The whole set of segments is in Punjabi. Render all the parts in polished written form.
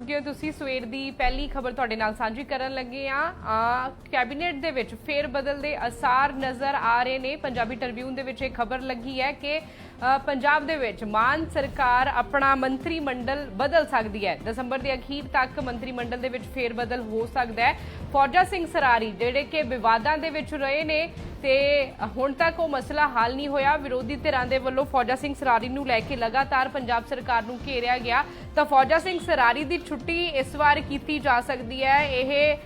ਗਏ ਹੋ ਤੁਸੀਂ। ਸਵੇਰ ਦੀ ਪਹਿਲੀ ਖਬਰ ਤੁਹਾਡੇ ਨਾਲ ਸਾਂਝੀ ਕਰਨ ਲੱਗੇ ਆ। ਕੈਬਨਿਟ ਦੇ ਵਿੱਚ ਫੇਰ ਬਦਲ ਦੇ ਅਸਾਰ ਨਜ਼ਰ ਆ ਰਹੇ ਨੇ। ਪੰਜਾਬੀ ਟ੍ਰਿਬਿਊਨ ਦੇ ਵਿੱਚ ਇਹ ਖਬਰ ਲੱਗੀ ਹੈ ਕਿ ਪੰਜਾਬ ਦੇ ਵਿੱਚ ਮਾਨ ਸਰਕਾਰ ਆਪਣਾ ਮੰਤਰੀ ਮੰਡਲ ਬਦਲ ਸਕਦੀ ਹੈ। ਦਸੰਬਰ ਦੇ ਅਖੀਰ ਤੱਕ ਮੰਤਰੀ ਮੰਡਲ ਦੇ ਵਿੱਚ ਫੇਰ ਬਦਲ ਹੋ ਸਕਦਾ ਹੈ। ਫੌਜਾ ਸਿੰਘ ਸਰਾਰੀ ਜਿਹੜੇ ਕਿ ਵਿਵਾਦਾਂ ਦੇ ਵਿੱਚ ਰਹੇ ਨੇ ਤੇ ਹੁਣ ਤੱਕ ਉਹ ਮਸਲਾ ਹੱਲ ਨਹੀਂ ਹੋਇਆ। ਵਿਰੋਧੀ ਧਿਰਾਂ ਦੇ ਵੱਲੋਂ ਫੌਜਾ ਸਿੰਘ ਸਰਾਰੀ ਨੂੰ ਲੈ ਕੇ ਲਗਾਤਾਰ ਪੰਜਾਬ ਸਰਕਾਰ ਨੂੰ ਘੇਰਿਆ ਗਿਆ ਤਾਂ ਫੌਜਾ ਸਿੰਘ ਸਰਾਰੀ ਦੀ ਛੁੱਟੀ ਇਸ ਵਾਰ ਕੀਤੀ ਜਾ ਸਕਦੀ ਹੈ। ਇਹ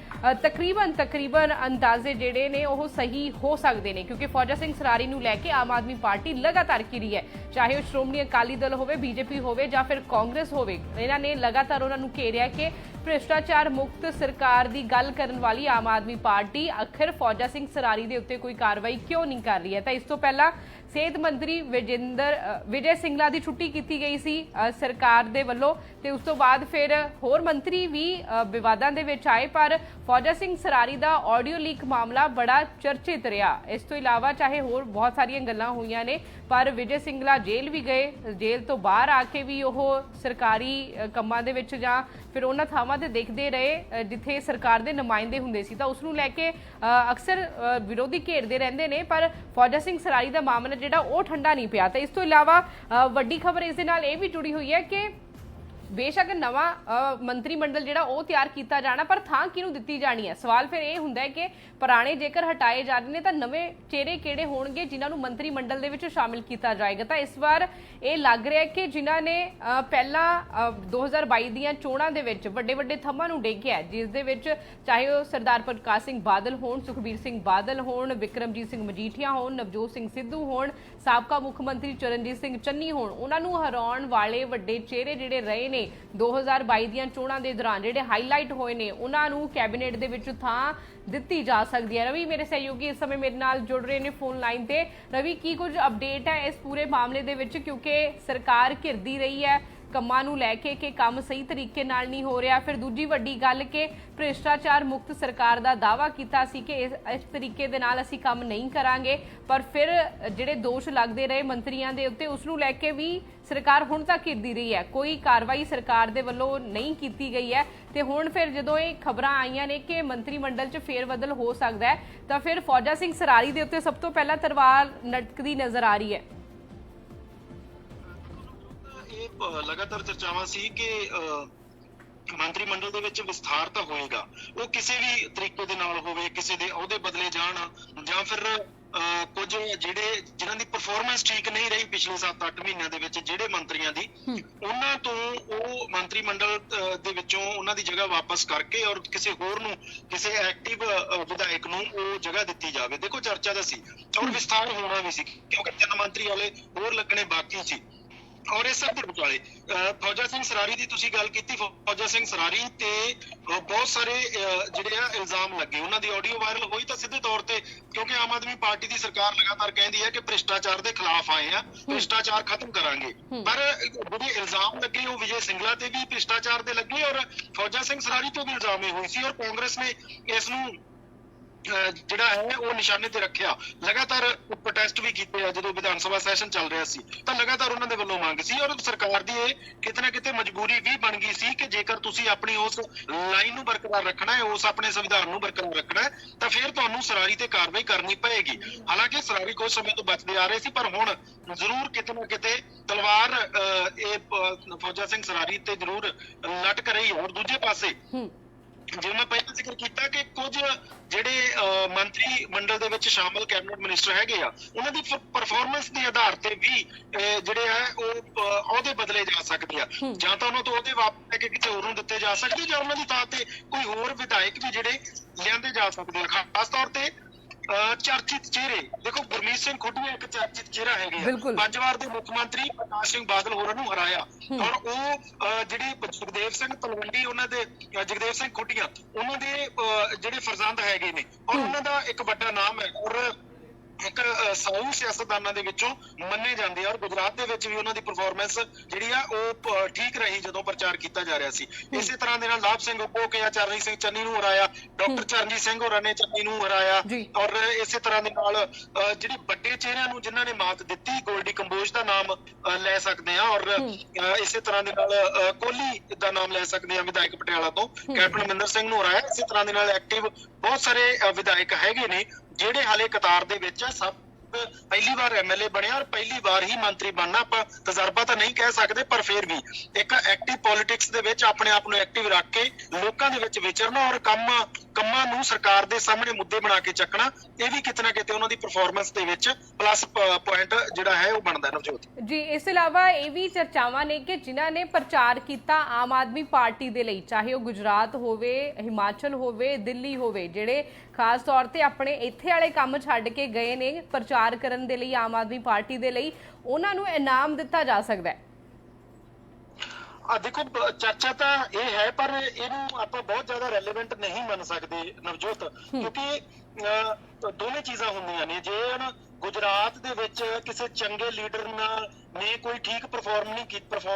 ਤਕਰੀਬਨ ਅੰਦਾਜ਼ੇ ਜਿਹੜੇ ਨੇ ਉਹ ਸਹੀ ਹੋ ਸਕਦੇ ਨੇ ਕਿਉਂਕਿ ਫੌਜਾ ਸਿੰਘ ਸਰਾਰੀ ਨੂੰ ਲੈ ਕੇ ਆਮ ਆਦਮੀ ਪਾਰਟੀ ਲਗਾਤਾਰ ਘਿਰੀ ਹੈ। ਚਾਹੇ ਉਹ ਸ਼੍ਰੋਮਣੀ ਅਕਾਲੀ ਦਲ ਹੋਵੇ, ਬੀਜੇਪੀ ਹੋਵੇ ਜਾਂ ਫਿਰ ਕਾਂਗਰਸ ਹੋਵੇ, ਇਹਨਾਂ ਨੇ ਲਗਾਤਾਰ ਉਹਨਾਂ ਨੂੰ ਘੇਰਿਆ ਕਿ ਭ੍ਰਿਸ਼ਟਾਚਾਰ ਮੁਕਤ ਸਰਕਾਰ ਦੀ ਗੱਲ ਕਰਨ ਵਾਲੀ ਆਮ ਆਦਮੀ ਪਾਰਟੀ ਆਖਿਰ ਫੌਜਾ ਸਿੰਘ ਸਰਾਰੀ ਦੇ ਉੱਤੇ ਕੋਈ ਕਾਰਵਾਈ ਕਿਉਂ ਨਹੀਂ ਕਰ ਰਹੀ ਹੈ। ਤਾਂ ਇਸ ਤੋਂ ਪਹਿਲਾਂ ਸਿਹਤ ਮੰਤਰੀ ਵਿਜੇ ਸਿੰਗਲਾ ਦੀ ਛੁੱਟੀ ਕੀਤੀ ਗਈ ਸੀ ਸਰਕਾਰ ਦੇ ਵੱਲੋਂ ਤੇ ਉਸ ਤੋਂ ਬਾਅਦ ਫਿਰ ਹੋਰ ਮੰਤਰੀ ਵੀ ਵਿਵਾਦਾਂ ਦੇ ਵਿੱਚ ਆਏ ਪਰ ਫੌਜਾ ਸਿੰਘ ਸਰਾਰੀ ਦਾ ਆਡੀਓ ਲੀਕ ਮਾਮਲਾ ਬੜਾ ਚਰਚਿਤ ਰਿਹਾ। ਇਸ ਤੋਂ ਇਲਾਵਾ ਚਾਹੇ ਹੋਰ ਬਹੁਤ ਸਾਰੀਆਂ ਗੱਲਾਂ ਹੋਈਆਂ ਨੇ ਪਰ ਵਿਜੇ ਸਿੰਗਲਾ ਜੇਲ੍ਹ ਵੀ ਗਏ। ਜੇਲ੍ਹ ਤੋਂ ਬਾਹਰ ਆ ਕੇ ਵੀ ਉਹ ਸਰਕਾਰੀ ਕੰਮਾਂ ਦੇ ਵਿੱਚ ਜਾਂ ਫਿਰ ਉਹਨਾਂ ਥਾਵਾਂ ਤੇ ਦੇਖਦੇ ਰਹੇ ਜਿੱਥੇ ਸਰਕਾਰ ਦੇ ਨੁਮਾਇੰਦੇ ਹੁੰਦੇ ਸੀ ਤਾਂ ਉਸ ਨੂੰ ਲੈ ਕੇ ਅਕਸਰ ਵਿਰੋਧੀ ਘੇਰਦੇ ਰਹਿੰਦੇ ਨੇ ਪਰ ਫੌਜਾ ਸਿੰਘ ਸਰਾਰੀ ਦਾ ਮਾਮਲਾ ਜਿਹੜਾ ਉਹ ਠੰਡਾ ਨਹੀਂ ਪਿਆ। ਤਾਂ ਇਸ ਤੋਂ ਇਲਾਵਾ ਵੱਡੀ ਖਬਰ ਇਸ ਦੇ ਨਾਲ ਇਹ ਵੀ ਜੁੜੀ ਹੋਈ ਹੈ ਕਿ ਬੇਸ਼ੱਕ ਨਵਾਂ ਮੰਤਰੀ ਮੰਡਲ ਜਿਹੜਾ ਉਹ ਤਿਆਰ ਕੀਤਾ ਜਾਣਾ ਪਰ ਥਾਂ ਕਿਹਨੂੰ ਦਿੱਤੀ ਜਾਣੀ ਹੈ। ਸਵਾਲ ਫਿਰ ਇਹ ਹੁੰਦਾ ਹੈ ਕਿ ਪੁਰਾਣੇ ਜੇਕਰ ਹਟਾਏ ਜਾ ਰਹੇ ਨੇ ਤਾਂ ਨਵੇਂ ਚਿਹਰੇ ਕਿਹੜੇ ਹੋਣਗੇ ਜਿਨ੍ਹਾਂ ਨੂੰ ਮੰਤਰੀ ਮੰਡਲ ਦੇ ਵਿੱਚ ਸ਼ਾਮਿਲ ਕੀਤਾ ਜਾਏਗਾ। ਤਾਂ ਇਸ ਵਾਰ ਇਹ ਲੱਗ ਰਿਹਾ ਕਿ ਜਿਨ੍ਹਾਂ ਨੇ ਪਹਿਲਾਂ 2022 ਦੀਆਂ ਚੋਣਾਂ ਦੇ ਵਿੱਚ ਵੱਡੇ ਥੰਮਾਂ ਨੂੰ ਡੇਗਿਆ ਜਿਸ ਦੇ ਵਿੱਚ ਚਾਹੇ ਉਹ ਸਰਦਾਰ ਪ੍ਰਕਾਸ਼ ਸਿੰਘ ਬਾਦਲ ਹੋਣ, ਸੁਖਬੀਰ ਸਿੰਘ ਬਾਦਲ ਹੋਣ, ਵਿਕਰਮਜੀਤ ਸਿੰਘ ਮਜੀਠੀਆ ਹੋਣ, ਨਵਜੋਤ ਸਿੰਘ ਸਿੱਧੂ ਹੋਣ, ਸਾਬਕਾ ਮੁੱਖ ਮੰਤਰੀ ਚਰਨਜੀਤ ਸਿੰਘ ਚੰਨੀ ਹੋਣ, ਉਹਨਾਂ ਨੂੰ ਹਰਾਉਣ ਵਾਲੇ ਵੱਡੇ ਚਿਹਰੇ ਜਿਹੜੇ ਰਹੇ ਨੇ 2022 ਦੀਆਂ ਚੋਣਾਂ ਦੇ ਦੌਰਾਨ ਜਿਹੜੇ ਹਾਈਲਾਈਟ ਹੋਏ ਨੇ ਉਹਨਾਂ ਨੂੰ ਕੈਬਨਿਟ ਦੇ ਵਿੱਚ ਥਾਂ ਦਿੱਤੀ ਜਾ ਸਕਦੀ ਹੈ। ਰਵੀ ਮੇਰੇ ਸਹਿਯੋਗੀ ਇਸ ਸਮੇਂ ਮੇਰੇ ਨਾਲ ਜੁੜ ਰਹੇ ਨੇ ਫੋਨ ਲਾਈਨ ਤੇ। ਰਵੀ, ਕੀ ਕੁਝ ਅਪਡੇਟ ਹੈ ਇਸ ਪੂਰੇ ਮਾਮਲੇ ਦੇ ਵਿੱਚ ਕਿਉਂਕਿ ਸਰਕਾਰ ਘਿਰਦੀ ਰਹੀ ਹੈ ਕੰਮਾਂ ਨੂੰ ਲੈ ਕੇ ਕਿ ਕੰਮ ਸਹੀ ਤਰੀਕੇ ਨਾਲ ਨਹੀਂ ਹੋ ਰਿਹਾ। ਫਿਰ ਦੂਜੀ ਵੱਡੀ ਗੱਲ ਕਿ ਭ੍ਰਿਸ਼ਟਾਚਾਰ ਮੁਕਤ ਸਰਕਾਰ ਦਾ ਦਾਅਵਾ ਕੀਤਾ ਸੀ ਕਿ ਇਸ ਤਰੀਕੇ ਦੇ ਨਾਲ ਅਸੀਂ ਕੰਮ ਨਹੀਂ ਕਰਾਂਗੇ ਪਰ ਫਿਰ ਜਿਹੜੇ ਦੋਸ਼ ਲੱਗਦੇ ਰਹੇ ਮੰਤਰੀਆਂ ਦੇ ਉੱਤੇ ਉਸ ਨੂੰ ਲੈ ਕੇ ਵੀ ਸਰਕਾਰ ਹੁਣ ਤੱਕ ਘਿਰਦੀ ਰਹੀ ਹੈ। ਕੋਈ ਕਾਰਵਾਈ ਸਰਕਾਰ ਦੇ ਵੱਲੋਂ ਨਹੀਂ ਕੀਤੀ ਗਈ ਹੈ ਤੇ ਹੁਣ ਫਿਰ ਜਦੋਂ ਇਹ ਖਬਰਾਂ ਆਈਆਂ ਨੇ ਕਿ ਮੰਤਰੀ ਮੰਡਲ 'ਚ ਫੇਰਬਦਲ ਹੋ ਸਕਦਾ ਹੈ ਤਾਂ ਫਿਰ ਫੌਜਾ ਸਿੰਘ ਸਰਾਰੀ ਦੇ ਉੱਤੇ ਸਭ ਤੋਂ ਪਹਿਲਾਂ ਤਲਵਾਰ ਲਟਕਦੀ ਨਜ਼ਰ ਆ ਰਹੀ ਹੈ। ਲਗਾਤਾਰ ਚਰਚਾਵਾਂ ਸੀ ਕਿ ਮੰਤਰੀ ਮੰਡਲ ਦੇ ਵਿੱਚ ਵਿਸਥਾਰ ਤਾਂ ਹੋਏਗਾ, ਉਹ ਕਿਸੇ ਵੀ ਤਰੀਕੇ ਦੇ ਨਾਲ ਹੋਵੇ, ਕਿਸੇ ਦੇ ਅਹੁਦੇ ਬਦਲੇ ਜਾਣ ਜਾਂ ਫਿਰ ਕੁਝ ਜਿਨ੍ਹਾਂ ਦੀ ਪਰਫਾਰਮੈਂਸ ਠੀਕ ਨਹੀਂ ਰਹੀ ਪਿਛਲੇ 7-8 ਮਹੀਨਿਆਂ ਦੇ ਵਿੱਚ ਜਿਹੜੇ ਮੰਤਰੀਆਂ ਦੀ, ਉਹਨਾਂ ਤੋਂ ਉਹ ਮੰਤਰੀ ਮੰਡਲ ਦੇ ਵਿੱਚੋਂ ਉਹਨਾਂ ਦੀ ਜਗ੍ਹਾ ਵਾਪਸ ਕਰਕੇ ਔਰ ਕਿਸੇ ਹੋਰ ਨੂੰ, ਕਿਸੇ ਐਕਟਿਵ ਵਿਧਾਇਕ ਨੂੰ ਉਹ ਜਗ੍ਹਾ ਦਿੱਤੀ ਜਾਵੇ। ਦੇਖੋ ਚਰਚਾ ਦਾ ਸੀ ਔਰ ਵਿਸਥਾਰ ਹੋਣਾ ਵੀ ਸੀ ਕਿਉਂਕਿ 3 ਮੰਤਰੀ ਵਾਲੇ ਹੋਰ ਲੱਗਣੇ ਬਾਕੀ ਸੀ। ਔਰ ਇਸ ਸਭ ਦੇ ਵਿਚਾਲੇ ਫੌਜਾ ਸਿੰਘ ਸਰਾਰੀ ਦੀ ਤੁਸੀਂ ਗੱਲ ਕੀਤੀ, ਫੌਜਾ ਸਿੰਘ ਸਰਾਰੀ ਤੇ ਬਹੁਤ ਸਾਰੇ ਜਿਹੜੇ ਆ ਇਲਜ਼ਾਮ ਲੱਗੇ। ਉਹਨਾਂ ਦੀ ਆਡੀਓ ਵਾਇਰਲ ਹੋਈ ਤਾਂ ਸਿੱਧੇ ਤੌਰ ਤੇ ਕਿਉਂਕਿ ਆਮ ਆਦਮੀ ਪਾਰਟੀ ਦੀ ਸਰਕਾਰ ਲਗਾਤਾਰ ਕਹਿੰਦੀ ਹੈ ਕਿ ਭ੍ਰਿਸ਼ਟਾਚਾਰ ਦੇ ਖਿਲਾਫ ਆਏ ਆ, ਭ੍ਰਿਸ਼ਟਾਚਾਰ ਖਤਮ ਕਰਾਂਗੇ, ਪਰ ਜਿਹੜੇ ਇਲਜ਼ਾਮ ਲੱਗੇ ਉਹ ਵਿਜੇ ਸਿੰਗਲਾ ਤੇ ਵੀ ਭ੍ਰਿਸ਼ਟਾਚਾਰ ਦੇ ਲੱਗੇ ਔਰ ਫੌਜਾ ਸਿੰਘ ਸਰਾਰੀ ਤੋਂ ਵੀ ਇਲਜ਼ਾਮ ਇਹ ਹੋਈ ਸੀ ਔਰ ਕਾਂਗਰਸ ਨੇ ਇਸ ਨੂੰ ਜਿਹੜਾ ਹੈ ਉਹ ਨਿਸ਼ਾਨੇ ਤੇ ਰੱਖਿਆ। ਲਗਾਤਾਰ ਪ੍ਰੋਟੈਸਟ ਵੀ ਕੀਤੇ ਆ ਜਦੋਂ ਵਿਧਾਨ ਸਭਾ ਸੈਸ਼ਨ ਚੱਲ ਰਿਹਾ ਸੀ ਤਾਂ ਲਗਾਤਾਰ ਉਹਨਾਂ ਦੇ ਵੱਲੋਂ ਮੰਗ ਸੀ ਔਰ ਸਰਕਾਰ ਦੀ ਇਹ ਕਿਤੇ ਨਾ ਕਿਤੇ ਮਜਬੂਰੀ ਵੀ ਬਣ ਗਈ ਸੀ ਕਿ ਜੇਕਰ ਤੁਸੀਂ ਆਪਣੀ ਉਸ ਲਾਈਨ ਨੂੰ ਬਰਕਰਾਰ ਰੱਖਣਾ ਹੈ, ਉਸ ਆਪਣੇ ਸੰਵਿਧਾਨ ਨੂੰ ਬਰਕਰਾਰ ਰੱਖਣਾ ਹੈ ਤਾਂ ਫਿਰ ਤੁਹਾਨੂੰ ਸਰਾਰੀ ਤੇ ਕਾਰਵਾਈ ਕਰਨੀ ਪਏਗੀ। ਹਾਲਾਂਕਿ ਸਰਾਰੀ ਕੁਝ ਸਮੇਂ ਤੋਂ ਬਚਦੇ ਆ ਰਹੇ ਸੀ ਪਰ ਹੁਣ ਜ਼ਰੂਰ ਕਿਤੇ ਨਾ ਕਿਤੇ ਤਲਵਾਰ ਇਹ ਫੌਜਾ ਸਿੰਘ ਸਰਾਰੀ ਤੇ ਜ਼ਰੂਰ ਲਟਕ ਰਹੀ ਹੈ। ਔਰ ਦੂਜੇ ਪਾਸੇ ਜਿਵੇਂ ਮੈਂ ਪਹਿਲਾਂ ਜ਼ਿਕਰ ਕੀਤਾ ਕਿ ਕੁਝ ਜਿਹੜੇ ਮੰਤਰੀ ਮੰਡਲ ਦੇ ਵਿੱਚ ਸ਼ਾਮਲ ਕੈਬਨਿਟ ਮਿਨਿਸਟਰ ਹੈਗੇ ਆ ਉਹਨਾਂ ਦੀ ਪਰਫਾਰਮੈਂਸ ਦੇ ਆਧਾਰ ਤੇ ਵੀ ਜਿਹੜੇ ਹੈ ਉਹ ਅਹੁਦੇ ਬਦਲੇ ਜਾ ਸਕਦੇ ਆ ਜਾਂ ਤਾਂ ਉਹਨਾਂ ਤੋਂ ਅਹੁਦੇ ਵਾਪਸ ਲੈ ਕੇ ਕਿਸੇ ਹੋਰ ਨੂੰ ਦਿੱਤੇ ਜਾ ਸਕਦੇ ਜਾਂ ਉਹਨਾਂ ਦੀ ਥਾਂ ਤੇ ਕੋਈ ਹੋਰ ਵਿਧਾਇਕ ਵੀ ਜਿਹੜੇ ਲਿਆਂਦੇ ਜਾ ਸਕਦੇ ਆ। ਖਾਸ ਤੌਰ ਤੇ ਚਰਚਿਤ ਚਿਹਰੇ ਦੇਖੋ, ਗੁਰਮੀਤ ਸਿੰਘ ਖੁੱਡੀਆ ਇੱਕ ਚਰਚਿਤ ਚਿਹਰਾ ਹੈਗੇ ਆ, 5 ਵਾਰ ਦੇ ਮੁੱਖ ਮੰਤਰੀ ਪ੍ਰਕਾਸ਼ ਸਿੰਘ ਬਾਦਲ ਹੋਰਾਂ ਨੂੰ ਹਰਾਇਆ ਔਰ ਉਹ ਜਿਹੜੇ ਜਗਦੇਵ ਸਿੰਘ ਤਲਵੰਡੀ ਉਹਨਾਂ ਦੇ ਜਗਦੇਵ ਸਿੰਘ ਖੁੱਡੀਆ ਉਹਨਾਂ ਦੇ ਜਿਹੜੇ ਫਰਜ਼ੰਦ ਹੈਗੇ ਨੇ ਔਰ ਉਹਨਾਂ ਦਾ ਇੱਕ ਵੱਡਾ ਨਾਮ ਹੈ ਔਰ ਇੱਕ ਸਾਊ ਸਿਆਸਤਦਾਨਾਂ ਦੇ ਵਿੱਚੋਂ ਮੰਨੇ ਜਾਂਦੇ ਆ ਔਰ ਗੁਜਰਾਤ ਦੇ ਵਿੱਚ ਵੀ ਉਹਨਾਂ ਦੀ ਪਰਫਾਰਮੈਂਸ ਜਿਹੜੀ ਆ ਉਹ ਠੀਕ ਰਹੀ ਜਦੋਂ ਪ੍ਰਚਾਰ ਕੀਤਾ ਜਾ ਰਿਹਾ ਸੀ। ਇਸੇ ਤਰ੍ਹਾਂ ਦੇ ਨਾਲ ਲਾਭ ਸਿੰਘ ਉਪੋਕੇ ਜਾਂ ਚਰਨਜੀਤ ਸਿੰਘ ਚੰਨੀ ਨੂੰ ਹਰਾਇਆ, ਡਾਕਟਰ ਚਰਨਜੀਤ ਸਿੰਘ ਹੋਰਾਂ ਨੇ ਚੰਨੀ ਨੂੰ ਹਰਾਇਆ ਔਰ ਇਸੇ ਤਰ੍ਹਾਂ ਦੇ ਨਾਲ ਜਿਹੜੀ ਵੱਡੇ ਚਿਹਰਿਆਂ ਨੂੰ ਜਿਨ੍ਹਾਂ ਨੇ ਮਾਤ ਦਿੱਤੀ, ਗੋਲਡੀ ਕੰਬੋਜ ਦਾ ਨਾਮ ਲੈ ਸਕਦੇ ਆ ਔਰ ਇਸੇ ਤਰ੍ਹਾਂ ਦੇ ਨਾਲ ਕੋਹਲੀ ਦਾ ਨਾਮ ਲੈ ਸਕਦੇ ਆ ਵਿਧਾਇਕ ਪਟਿਆਲਾ ਤੋਂ, ਕੈਪਟਨ ਅਮਰਿੰਦਰ ਸਿੰਘ ਨੂੰ ਹਰਾਇਆ। ਇਸੇ ਤਰ੍ਹਾਂ ਦੇ ਨਾਲ ਐਕਟਿਵ ਬਹੁਤ ਸਾਰੇ ਵਿਧਾਇਕ ਹੈਗੇ ਨੇ ਜਿਹੜੇ ਹਾਲੇ ਕਤਾਰ ਦੇ ਵਿੱਚ ਆ। ਸਭ ਪਹਿਲੀ ਵਾਰ ਐਮਐਲਏ ਬਣਿਆ ਔਰ ਪਹਿਲੀ ਵਾਰ ਹੀ ਮੰਤਰੀ ਬਣਨਾ, ਆਪਾਂ ਤਜਰਬਾ ਤਾਂ ਨਹੀਂ ਕਹਿ ਸਕਦੇ ਪਰ ਫਿਰ ਵੀ ਇੱਕ ਐਕਟਿਵ ਪੋਲਿਟਿਕਸ ਦੇ ਵਿੱਚ ਆਪਣੇ ਆਪ ਨੂੰ ਐਕਟਿਵ ਰੱਖ ਕੇ ਲੋਕਾਂ ਦੇ ਵਿੱਚ ਵਿਚਰਨਾ ਔਰ ਕੰਮਾਂ ਨੂੰ ਸਰਕਾਰ ਦੇ ਸਾਹਮਣੇ ਮੁੱਦੇ ਬਣਾ ਕੇ ਚੱਕਣਾ, ਇਹ ਵੀ ਕਿਤੇ ਨਾ ਕਿਤੇ ਉਹਨਾਂ ਦੀ ਪਰਫਾਰਮੈਂਸ ਦੇ ਵਿੱਚ ਪਲੱਸ ਪੁਆਇੰਟ ਜਿਹੜਾ ਹੈ ਉਹ ਬਣਦਾ ਨਵਜੋਤ ਜੀ। ਇਸ ਤੋਂ ਇਲਾਵਾ ਇਹ ਵੀ ਚਰਚਾਵਾਂ ਨੇ ਕਿ ਜਿਨ੍ਹਾਂ ਨੇ ਪ੍ਰਚਾਰ ਕੀਤਾ ਆਮ ਆਦਮੀ ਪਾਰਟੀ ਦੇ ਲਈ, ਚਾਹੇ ਉਹ ਗੁਜਰਾਤ ਹੋਵੇ, ਹਿਮਾਚਲ ਹੋਵੇ, ਦਿੱਲੀ ਹੋਵੇ, ਜਿਹੜੇ ਖਾਸ ਤੌਰ ਤੇ ਆਪਣੇ ਇੱਥੇ ਵਾਲੇ ਕੰਮ ਛੱਡ ਕੇ ਗਏ ਨੇ ਪ੍ਰਚਾਰ ਕਰਨ ਦੇ ਲਈ ਆਮ ਆਦਮੀ ਪਾਰਟੀ ਦੇ ਲਈ, ਉਹਨਾਂ ਨੂੰ ਇਨਾਮ ਦਿੱਤਾ ਜਾ ਸਕਦਾ ਹੈ। ਦੇਖੋ ਚਰਚਾ ਤਾਂ ਇਹ ਹੈ ਪਰ ਇਹਨੂੰ ਆਪਾਂ ਬਹੁਤ ਜ਼ਿਆਦਾ ਰੈਲੇਵੈਂਟ ਨਹੀਂ ਮੰਨ ਸਕਦੇ ਨਵਜੋਤ, ਕਿਉਂਕਿ ਦੋਵੇਂ ਚੀਜ਼ਾਂ ਹੁੰਦੀਆਂ ਨੇ। ਜੇ ਹੁਣ ਗੁਜਰਾਤ ਦੇ ਵਿੱਚ ਕਿਸੇ ਚੰਗੇ ਲੀਡਰ ਨੇ ਕੋਈ ਠੀਕ ਪਰਫਾਰਮ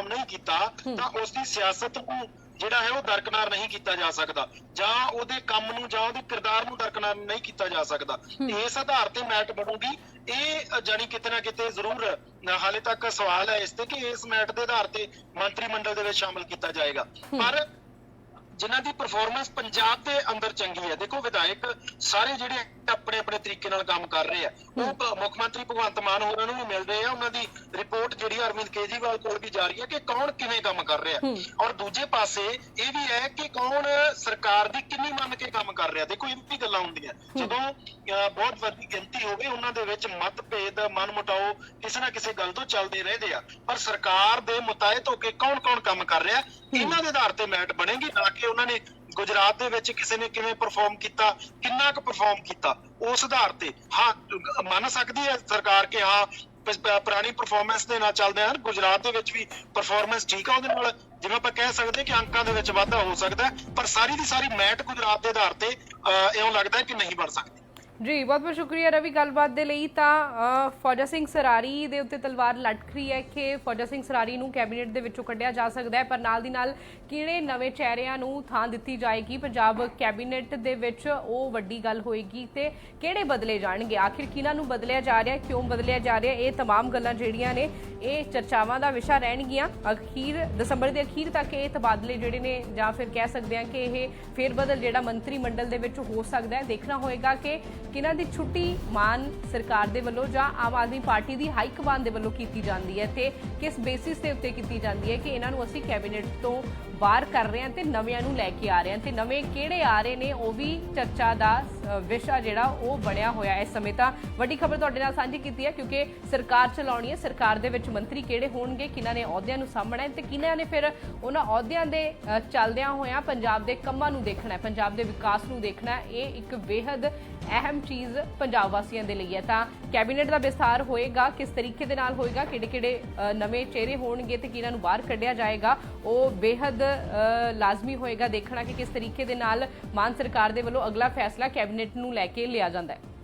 ਨਹੀਂ ਕੀਤਾ ਤਾਂ ਉਸ ਦੀ ਸਿਆਸਤ ਨੂੰ ਜਿਹੜਾ ਹੈ ਉਹ ਦਰਕਨਾਰ ਨਹੀਂ ਕੀਤਾ ਜਾ ਸਕਦਾ, ਜਾਂ ਉਹਦੇ ਕੰਮ ਨੂੰ ਜਾਂ ਉਹਦੇ ਕਿਰਦਾਰ ਨੂੰ ਦਰਕਨਾਰ ਨਹੀਂ ਕੀਤਾ ਜਾ ਸਕਦਾ। ਇਸ ਆਧਾਰ ਤੇ ਮੈਟ ਬਣੂਗੀ, ਇਹ ਜਾਨੀ ਕਿਤੇ ਨਾ ਕਿਤੇ ਜ਼ਰੂਰ ਹਾਲੇ ਤੱਕ ਸਵਾਲ ਹੈ ਇਸ ਤੇ ਕਿ ਇਸ ਮੈਟ ਦੇ ਆਧਾਰ ਤੇ ਮੰਤਰੀ ਮੰਡਲ ਦੇ ਵਿੱਚ ਸ਼ਾਮਲ ਕੀਤਾ ਜਾਏਗਾ। ਪਰ ਜਿਨ੍ਹਾਂ ਦੀ ਪਰਫਾਰਮੈਂਸ ਪੰਜਾਬ ਦੇ ਅੰਦਰ ਚੰਗੀ ਹੈ, ਦੇਖੋ ਵਿਧਾਇਕ ਸਾਰੇ ਜਿਹੜੇ ਆਪਣੇ ਆਪਣੇ ਤਰੀਕੇ ਨਾਲ ਕੰਮ ਕਰ ਰਹੇ ਆ, ਉਹ ਮੁੱਖ ਮੰਤਰੀ ਭਗਵੰਤ ਮਾਨ ਹੋਰਾਂ ਨੂੰ ਵੀ ਮਿਲ ਰਹੇ ਆ। ਉਹਨਾਂ ਦੀ ਰਿਪੋਰਟ ਜਿਹੜੀ ਅਰਵਿੰਦ ਕੇਜਰੀਵਾਲ ਕੋਲ ਵੀ ਜਾ ਰਹੀ ਹੈ ਕਿ ਕੌਣ ਕਿਵੇਂ ਕੰਮ ਕਰ ਰਿਹਾ, ਔਰ ਦੂਜੇ ਪਾਸੇ ਇਹ ਵੀ ਹੈ ਕਿ ਕੌਣ ਸਰਕਾਰ ਦੀ ਕਿੰਨੀ ਮੰਨ ਕੇ ਕੰਮ ਕਰ ਰਿਹਾ। ਦੇਖੋ ਇਹ ਵੀ ਗੱਲਾਂ ਹੁੰਦੀਆਂ ਜਦੋਂ ਬਹੁਤ ਵੱਡੀ ਗਿਣਤੀ ਹੋਵੇ, ਉਹਨਾਂ ਦੇ ਵਿੱਚ ਮਤਭੇਦ ਮਨਮੁਟਾਓ ਕਿਸੇ ਨਾ ਕਿਸੇ ਗੱਲ ਤੋਂ ਚੱਲਦੇ ਰਹਿੰਦੇ ਆ, ਪਰ ਸਰਕਾਰ ਦੇ ਮੁਤਾਇਤ ਹੋ ਕੇ ਕੌਣ ਕੌਣ ਕੰਮ ਕਰ ਰਿਹਾ ਇਹਨਾਂ ਦੇ ਆਧਾਰ ਤੇ ਮੈਟ ਬਣੇਗੀ, ਨਾ ਕਿ ਉਹਨਾਂ ਨੇ ਗੁਜਰਾਤ ਦੇ ਵਿੱਚ ਕਿਸੇ ਨੇ ਕਿਵੇਂ ਪਰਫਾਰਮ ਕੀਤਾ, ਕਿੰਨਾ ਕੁ ਪਰਫਾਰਮ ਕੀਤਾ, ਉਸ ਆਧਾਰ ਤੇ। ਹਾਂ ਮੰਨ ਸਕਦੀ ਹੈ ਸਰਕਾਰ ਕਿ ਹਾਂ ਪੁਰਾਣੀ ਪਰਫਾਰਮੈਂਸ ਦੇ ਨਾਲ ਚੱਲਦੇ ਹਨ, ਗੁਜਰਾਤ ਦੇ ਵਿੱਚ ਵੀ ਪਰਫਾਰਮੈਂਸ ਠੀਕ ਆ, ਉਹਦੇ ਨਾਲ ਜਿਵੇਂ ਆਪਾਂ ਕਹਿ ਸਕਦੇ ਕਿ ਅੰਕਾਂ ਦੇ ਵਿੱਚ ਵਾਧਾ ਹੋ ਸਕਦਾ, ਪਰ ਸਾਰੀ ਦੀ ਸਾਰੀ ਮੈਟ ਗੁਜਰਾਤ ਦੇ ਆਧਾਰ ਤੇ ਇਉਂ ਲੱਗਦਾ ਕਿ ਨਹੀਂ ਬਣ ਸਕਦੀ। ਜੀ ਬਹੁਤ ਬਹੁਤ ਸ਼ੁਕਰੀਆ ਰਵੀ ਗੱਲਬਾਤ ਦੇ ਲਈ। ਤਾਂ ਫੌਜਾ ਸਿੰਘ ਸਰਾਰੀ ਦੇ ਉੱਤੇ ਤਲਵਾਰ ਲਟਕ ਰਹੀ ਹੈ ਕਿ ਫੌਜਾ ਸਿੰਘ ਸਰਾਰੀ ਨੂੰ ਕੈਬਨਿਟ ਦੇ ਵਿੱਚੋਂ ਕੱਢਿਆ ਜਾ ਸਕਦਾ ਹੈ, ਪਰ ਨਾਲ ਦੀ ਨਾਲ ਕਿਹੜੇ ਨਵੇਂ ਚਿਹਰਿਆਂ ਨੂੰ ਥਾਂ ਦਿੱਤੀ ਜਾਏਗੀ ਪੰਜਾਬ ਕੈਬਨਿਟ ਦੇ ਵਿੱਚ, ਉਹ ਵੱਡੀ ਗੱਲ ਹੋਏਗੀ। ਤੇ ਕਿਹੜੇ ਬਦਲੇ ਜਾਣਗੇ, ਆਖਿਰ ਕਿਹਨਾਂ ਨੂੰ ਬਦਲਿਆ ਜਾ ਰਿਹਾ, ਕਿਉਂ ਬਦਲਿਆ ਜਾ ਰਿਹਾ, ਇਹ तमाम ਗੱਲਾਂ ਜਿਹੜੀਆਂ ਨੇ ਇਹ ਚਰਚਾਵਾਂ ਦਾ ਵਿਸ਼ਾ ਰਹਿਣਗੀਆਂ। ਦਸੰਬਰ ਦੇ ਅਖੀਰ ਤੱਕ ਇਹ ਤਬਾਦਲੇ ਜਿਹੜੇ ਨੇ, ਜਾਂ ਫਿਰ ਕਹਿ ਸਕਦੇ ਹਾਂ ਕਿ ਇਹ ਫੇਰ ਬਦਲ ਜਿਹੜਾ ਮੰਤਰੀ ਮੰਡਲ ਦੇ ਵਿੱਚ ਹੋ ਸਕਦਾ ਹੈ। ਦੇਖਣਾ ਹੋਏਗਾ ਕਿ ਕਿਹਨਾਂ ਦੀ ਛੁੱਟੀ ਮਾਨ ਸਰਕਾਰ ਦੇ ਵੱਲੋਂ ਜਾਂ ਆਮ ਆਦਮੀ ਪਾਰਟੀ ਦੀ ਹਾਈ ਕਮਾਨ ਦੇ ਵੱਲੋਂ ਕੀਤੀ ਜਾਂਦੀ ਹੈ ਤੇ ਕਿਸ ਬੇਸਿਸ ਦੇ ਉੱਤੇ ਕੀਤੀ ਜਾਂਦੀ ਹੈ ਕਿ ਇਹਨਾਂ ਨੂੰ ਅਸੀਂ ਕੈਬਨਿਟ ਤੋਂ ਬਾਹਰ ਕਰ ਰਹੇ ਹਾਂ ਤੇ ਨਵਿਆਂ ਨੂੰ ਲੈ ਕੇ ਆ ਰਹੇ ਹਾਂ, ਤੇ ਨਵੇਂ ਕਿਹੜੇ ਆ ਰਹੇ ਨੇ ਉਹ ਵੀ ਚਰਚਾ ਦਾ ਵਿਸ਼ਾ ਜਿਹੜਾ ਉਹ ਬਣਿਆ ਹੋਇਆ ਇਸ ਸਮੇਂ। ਤਾਂ ਵੱਡੀ ਖਬਰ ਤੁਹਾਡੇ ਨਾਲ ਸਾਂਝੀ ਕੀਤੀ ਹੈ ਕਿਉਂਕਿ ਸਰਕਾਰ ਚਲਾਉਣੀ ਹੈ, ਸਰਕਾਰ ਦੇ ਵਿੱਚ ਮੰਤਰੀ ਕਿਹੜੇ ਹੋਣਗੇ, ਕਿਹਨਾਂ ਨੇ ਅਹੁਦਿਆਂ ਨੂੰ ਸਾਂਭਣਾ ਹੈ ਤੇ ਕਿਹਨਾਂ ਨੇ ਫਿਰ ਉਹਨਾਂ ਅਹੁਦਿਆਂ ਦੇ ਚੱਲਦਿਆਂ ਹੋਇਆਂ ਪੰਜਾਬ ਦੇ ਕੰਮਾਂ ਨੂੰ ਦੇਖਣਾ ਹੈ, ਪੰਜਾਬ ਦੇ ਵਿਕਾਸ ਨੂੰ ਦੇਖਣਾ। ਇਹ ਇੱਕ ਬੇਹੱਦ ਅਹਿਮ ਚੀਜ਼ ਪੰਜਾਬ ਵਾਸੀਆਂ ਦੇ ਲਈ ਹੈ। ਤਾਂ ਕੈਬਨਿਟ ਦਾ ਵਿਸਥਾਰ ਹੋਏਗਾ, ਕਿਸ ਤਰੀਕੇ ਦੇ ਨਾਲ ਹੋਏਗਾ, ਕਿਹੜੇ ਨਵੇਂ ਚਿਹਰੇ ਹੋਣਗੇ ਤੇ ਕਿਹਨਾਂ ਨੂੰ ਬਾਹਰ ਕੱਢਿਆ ਜਾਏਗਾ, ਉਹ ਬੇਹੱਦ ਲਾਜ਼ਮੀ ਹੋਏਗਾ ਦੇਖਣਾ ਕਿ ਕਿਸ ਤਰੀਕੇ ਦੇ ਨਾਲ ਮਾਨ ਸਰਕਾਰ ਦੇ ਵੱਲੋਂ ਅਗਲਾ ਫੈਸਲਾ ਕੈਬਨਿਟ ਨੂੰ ਲੈ ਕੇ ਲਿਆ ਜਾਂਦਾ ਹੈ।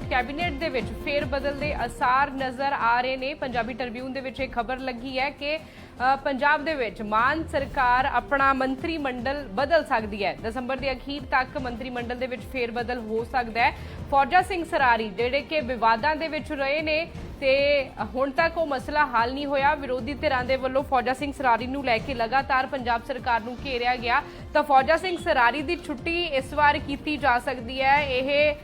ਕੈਬਨਿਟ ਦੇ ਵਿੱਚ ਫੇਰ ਬਦਲ ਦੇ ਅਸਾਰ ਨਜ਼ਰ ਆ ਰਹੇ ਨੇ। ਪੰਜਾਬੀ ਟ੍ਰਿਬਿਊਨ ਦੇ ਵਿੱਚ ਇਹ ਖਬਰ ਲੱਗੀ ਹੈ ਕਿ ਪੰਜਾਬ ਦੇ ਵਿੱਚ ਮਾਨ ਸਰਕਾਰ ਆਪਣਾ ਮੰਤਰੀ ਮੰਡਲ ਬਦਲ ਸਕਦੀ ਹੈ। ਦਸੰਬਰ ਦੇ ਅਖੀਰ ਤੱਕ ਮੰਤਰੀ ਮੰਡਲ ਦੇ ਵਿੱਚ ਫੇਰ ਬਦਲ ਹੋ ਸਕਦਾ ਹੈ। ਫੌਜਾ ਸਿੰਘ ਸਰਾਰੀ ਜਿਹੜੇ ਕਿ ਵਿਵਾਦਾਂ ਦੇ ਵਿੱਚ ਰਹੇ ਨੇ ਤੇ ਹੁਣ ਤੱਕ ਉਹ ਮਸਲਾ ਹੱਲ ਨਹੀਂ ਹੋਇਆ। ਵਿਰੋਧੀ ਧਿਰਾਂ ਦੇ ਵੱਲੋਂ ਫੌਜਾ ਸਿੰਘ ਸਰਾਰੀ ਨੂੰ ਲੈ ਕੇ ਲਗਾਤਾਰ ਪੰਜਾਬ ਸਰਕਾਰ ਨੂੰ ਘੇਰਿਆ ਗਿਆ ਤਾਂ ਫੌਜਾ ਸਿੰਘ ਸਰਾਰੀ ਦੀ ਛੁੱਟੀ ਇਸ ਵਾਰ ਕੀਤੀ ਜਾ ਸਕਦੀ ਹੈ। ਇਹ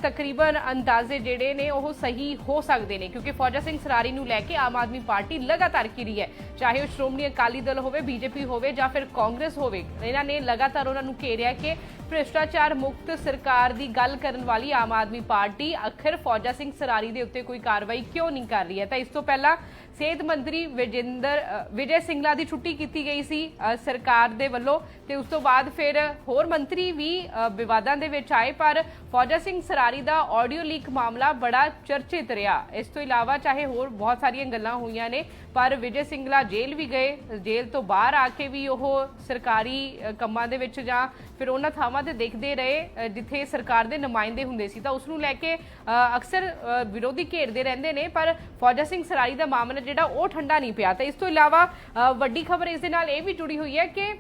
ਤਕਰੀਬਨ ਅੰਦਾਜ਼ੇ ਜਿਹੜੇ ਨੇ ਉਹ ਸਹੀ ਹੋ ਸਕਦੇ ਨੇ ਕਿਉਂਕਿ ਫੌਜਾ ਸਿੰਘ ਸਰਾਰੀ ਨੂੰ ਲੈ ਕੇ ਆਮ ਆਦਮੀ ਪਾਰਟੀ ਲਗਾਤਾਰ ਘਿਰੀ ਹੈ, ਚਾਹੇ ਉਹ ਸ਼੍ਰੋਮਣੀ ਅਕਾਲੀ ਦਲ ਹੋਵੇ, ਬੀਜੇਪੀ ਹੋਵੇ ਜਾਂ ਫਿਰ ਕਾਂਗਰਸ ਹੋਵੇ। ਇਹਨਾਂ ਨੇ ਲਗਾਤਾਰ ਉਹਨਾਂ ਨੂੰ ਘੇਰਿਆ ਕਿ ਭ੍ਰਿਸ਼ਟਾਚਾਰ ਮੁਕਤ ਸਰਕਾਰ ਦੀ ਗੱਲ ਕਰਨ ਵਾਲੀ ਆਮ ਆਦਮੀ ਪਾਰਟੀ ਆਖਿਰ ਫੌਜਾ ਸਿੰਘ ਸਰਾਰੀ ਦੇ ਉੱਤੇ ਕੋਈ ਕਾਰਵਾਈ ਕਿਉਂ ਨਹੀਂ ਕਰ ਰਹੀ ਹੈ। ਤਾਂ ਇਸ ਤੋਂ ਪਹਿਲਾਂ ਸਿਹਤ ਮੰਤਰੀ ਵਿਜੇ ਸਿੰਗਲਾ ਦੀ ਛੁੱਟੀ ਕੀਤੀ ਗਈ ਸੀ ਸਰਕਾਰ ਦੇ ਵੱਲੋਂ ਤੇ ਉਸ ਤੋਂ ਬਾਅਦ ਫਿਰ ਹੋਰ ਮੰਤਰੀ ਵੀ ਵਿਵਾਦਾਂ ਦੇ ਵਿੱਚ ਆਏ ਪਰ ਫੌਜਾ ਸਿੰਘ ਸਰਾਰੀ ਦਾ ਆਡੀਓ ਲੀਕ ਮਾਮਲਾ ਬੜਾ ਚਰਚਿਤ ਰਿਹਾ। ਇਸ ਤੋਂ ਇਲਾਵਾ ਚਾਹੇ ਹੋਰ ਬਹੁਤ ਸਾਰੀਆਂ ਗੱਲਾਂ ਹੋਈਆਂ ਨੇ ਪਰ ਵਿਜੇ ਸਿੰਗਲਾ ਜੇਲ੍ਹ ਵੀ ਗਏ, ਜੇਲ੍ਹ ਤੋਂ ਬਾਹਰ ਆ ਕੇ ਵੀ ਉਹ ਸਰਕਾਰੀ ਕੰਮਾਂ ਦੇ ਵਿੱਚ ਜਾਂ ਫਿਰ ਉਹਨਾਂ ਥਾਵਾਂ ਤੇ ਦੇਖਦੇ ਰਹੇ ਜਿੱਥੇ ਸਰਕਾਰ ਦੇ ਨੁਮਾਇੰਦੇ ਹੁੰਦੇ ਸੀ ਤਾਂ ਉਸ ਨੂੰ ਲੈ ਕੇ ਅਕਸਰ ਵਿਰੋਧੀ ਘੇਰਦੇ ਰਹਿੰਦੇ ਨੇ ਪਰ ਫੌਜਾ ਸਿੰਘ ਸਰਾਰੀ ਦਾ ਮਾਮਲਾ ਜਿਹੜਾ ਉਹ ਠੰਡਾ ਨਹੀਂ ਪਿਆ। ਤਾਂ ਇਸ ਤੋਂ ਇਲਾਵਾ ਵੱਡੀ ਖਬਰ ਇਸ ਦੇ ਨਾਲ ਇਹ ਵੀ ਜੁੜੀ ਹੋਈ ਹੈ ਕਿ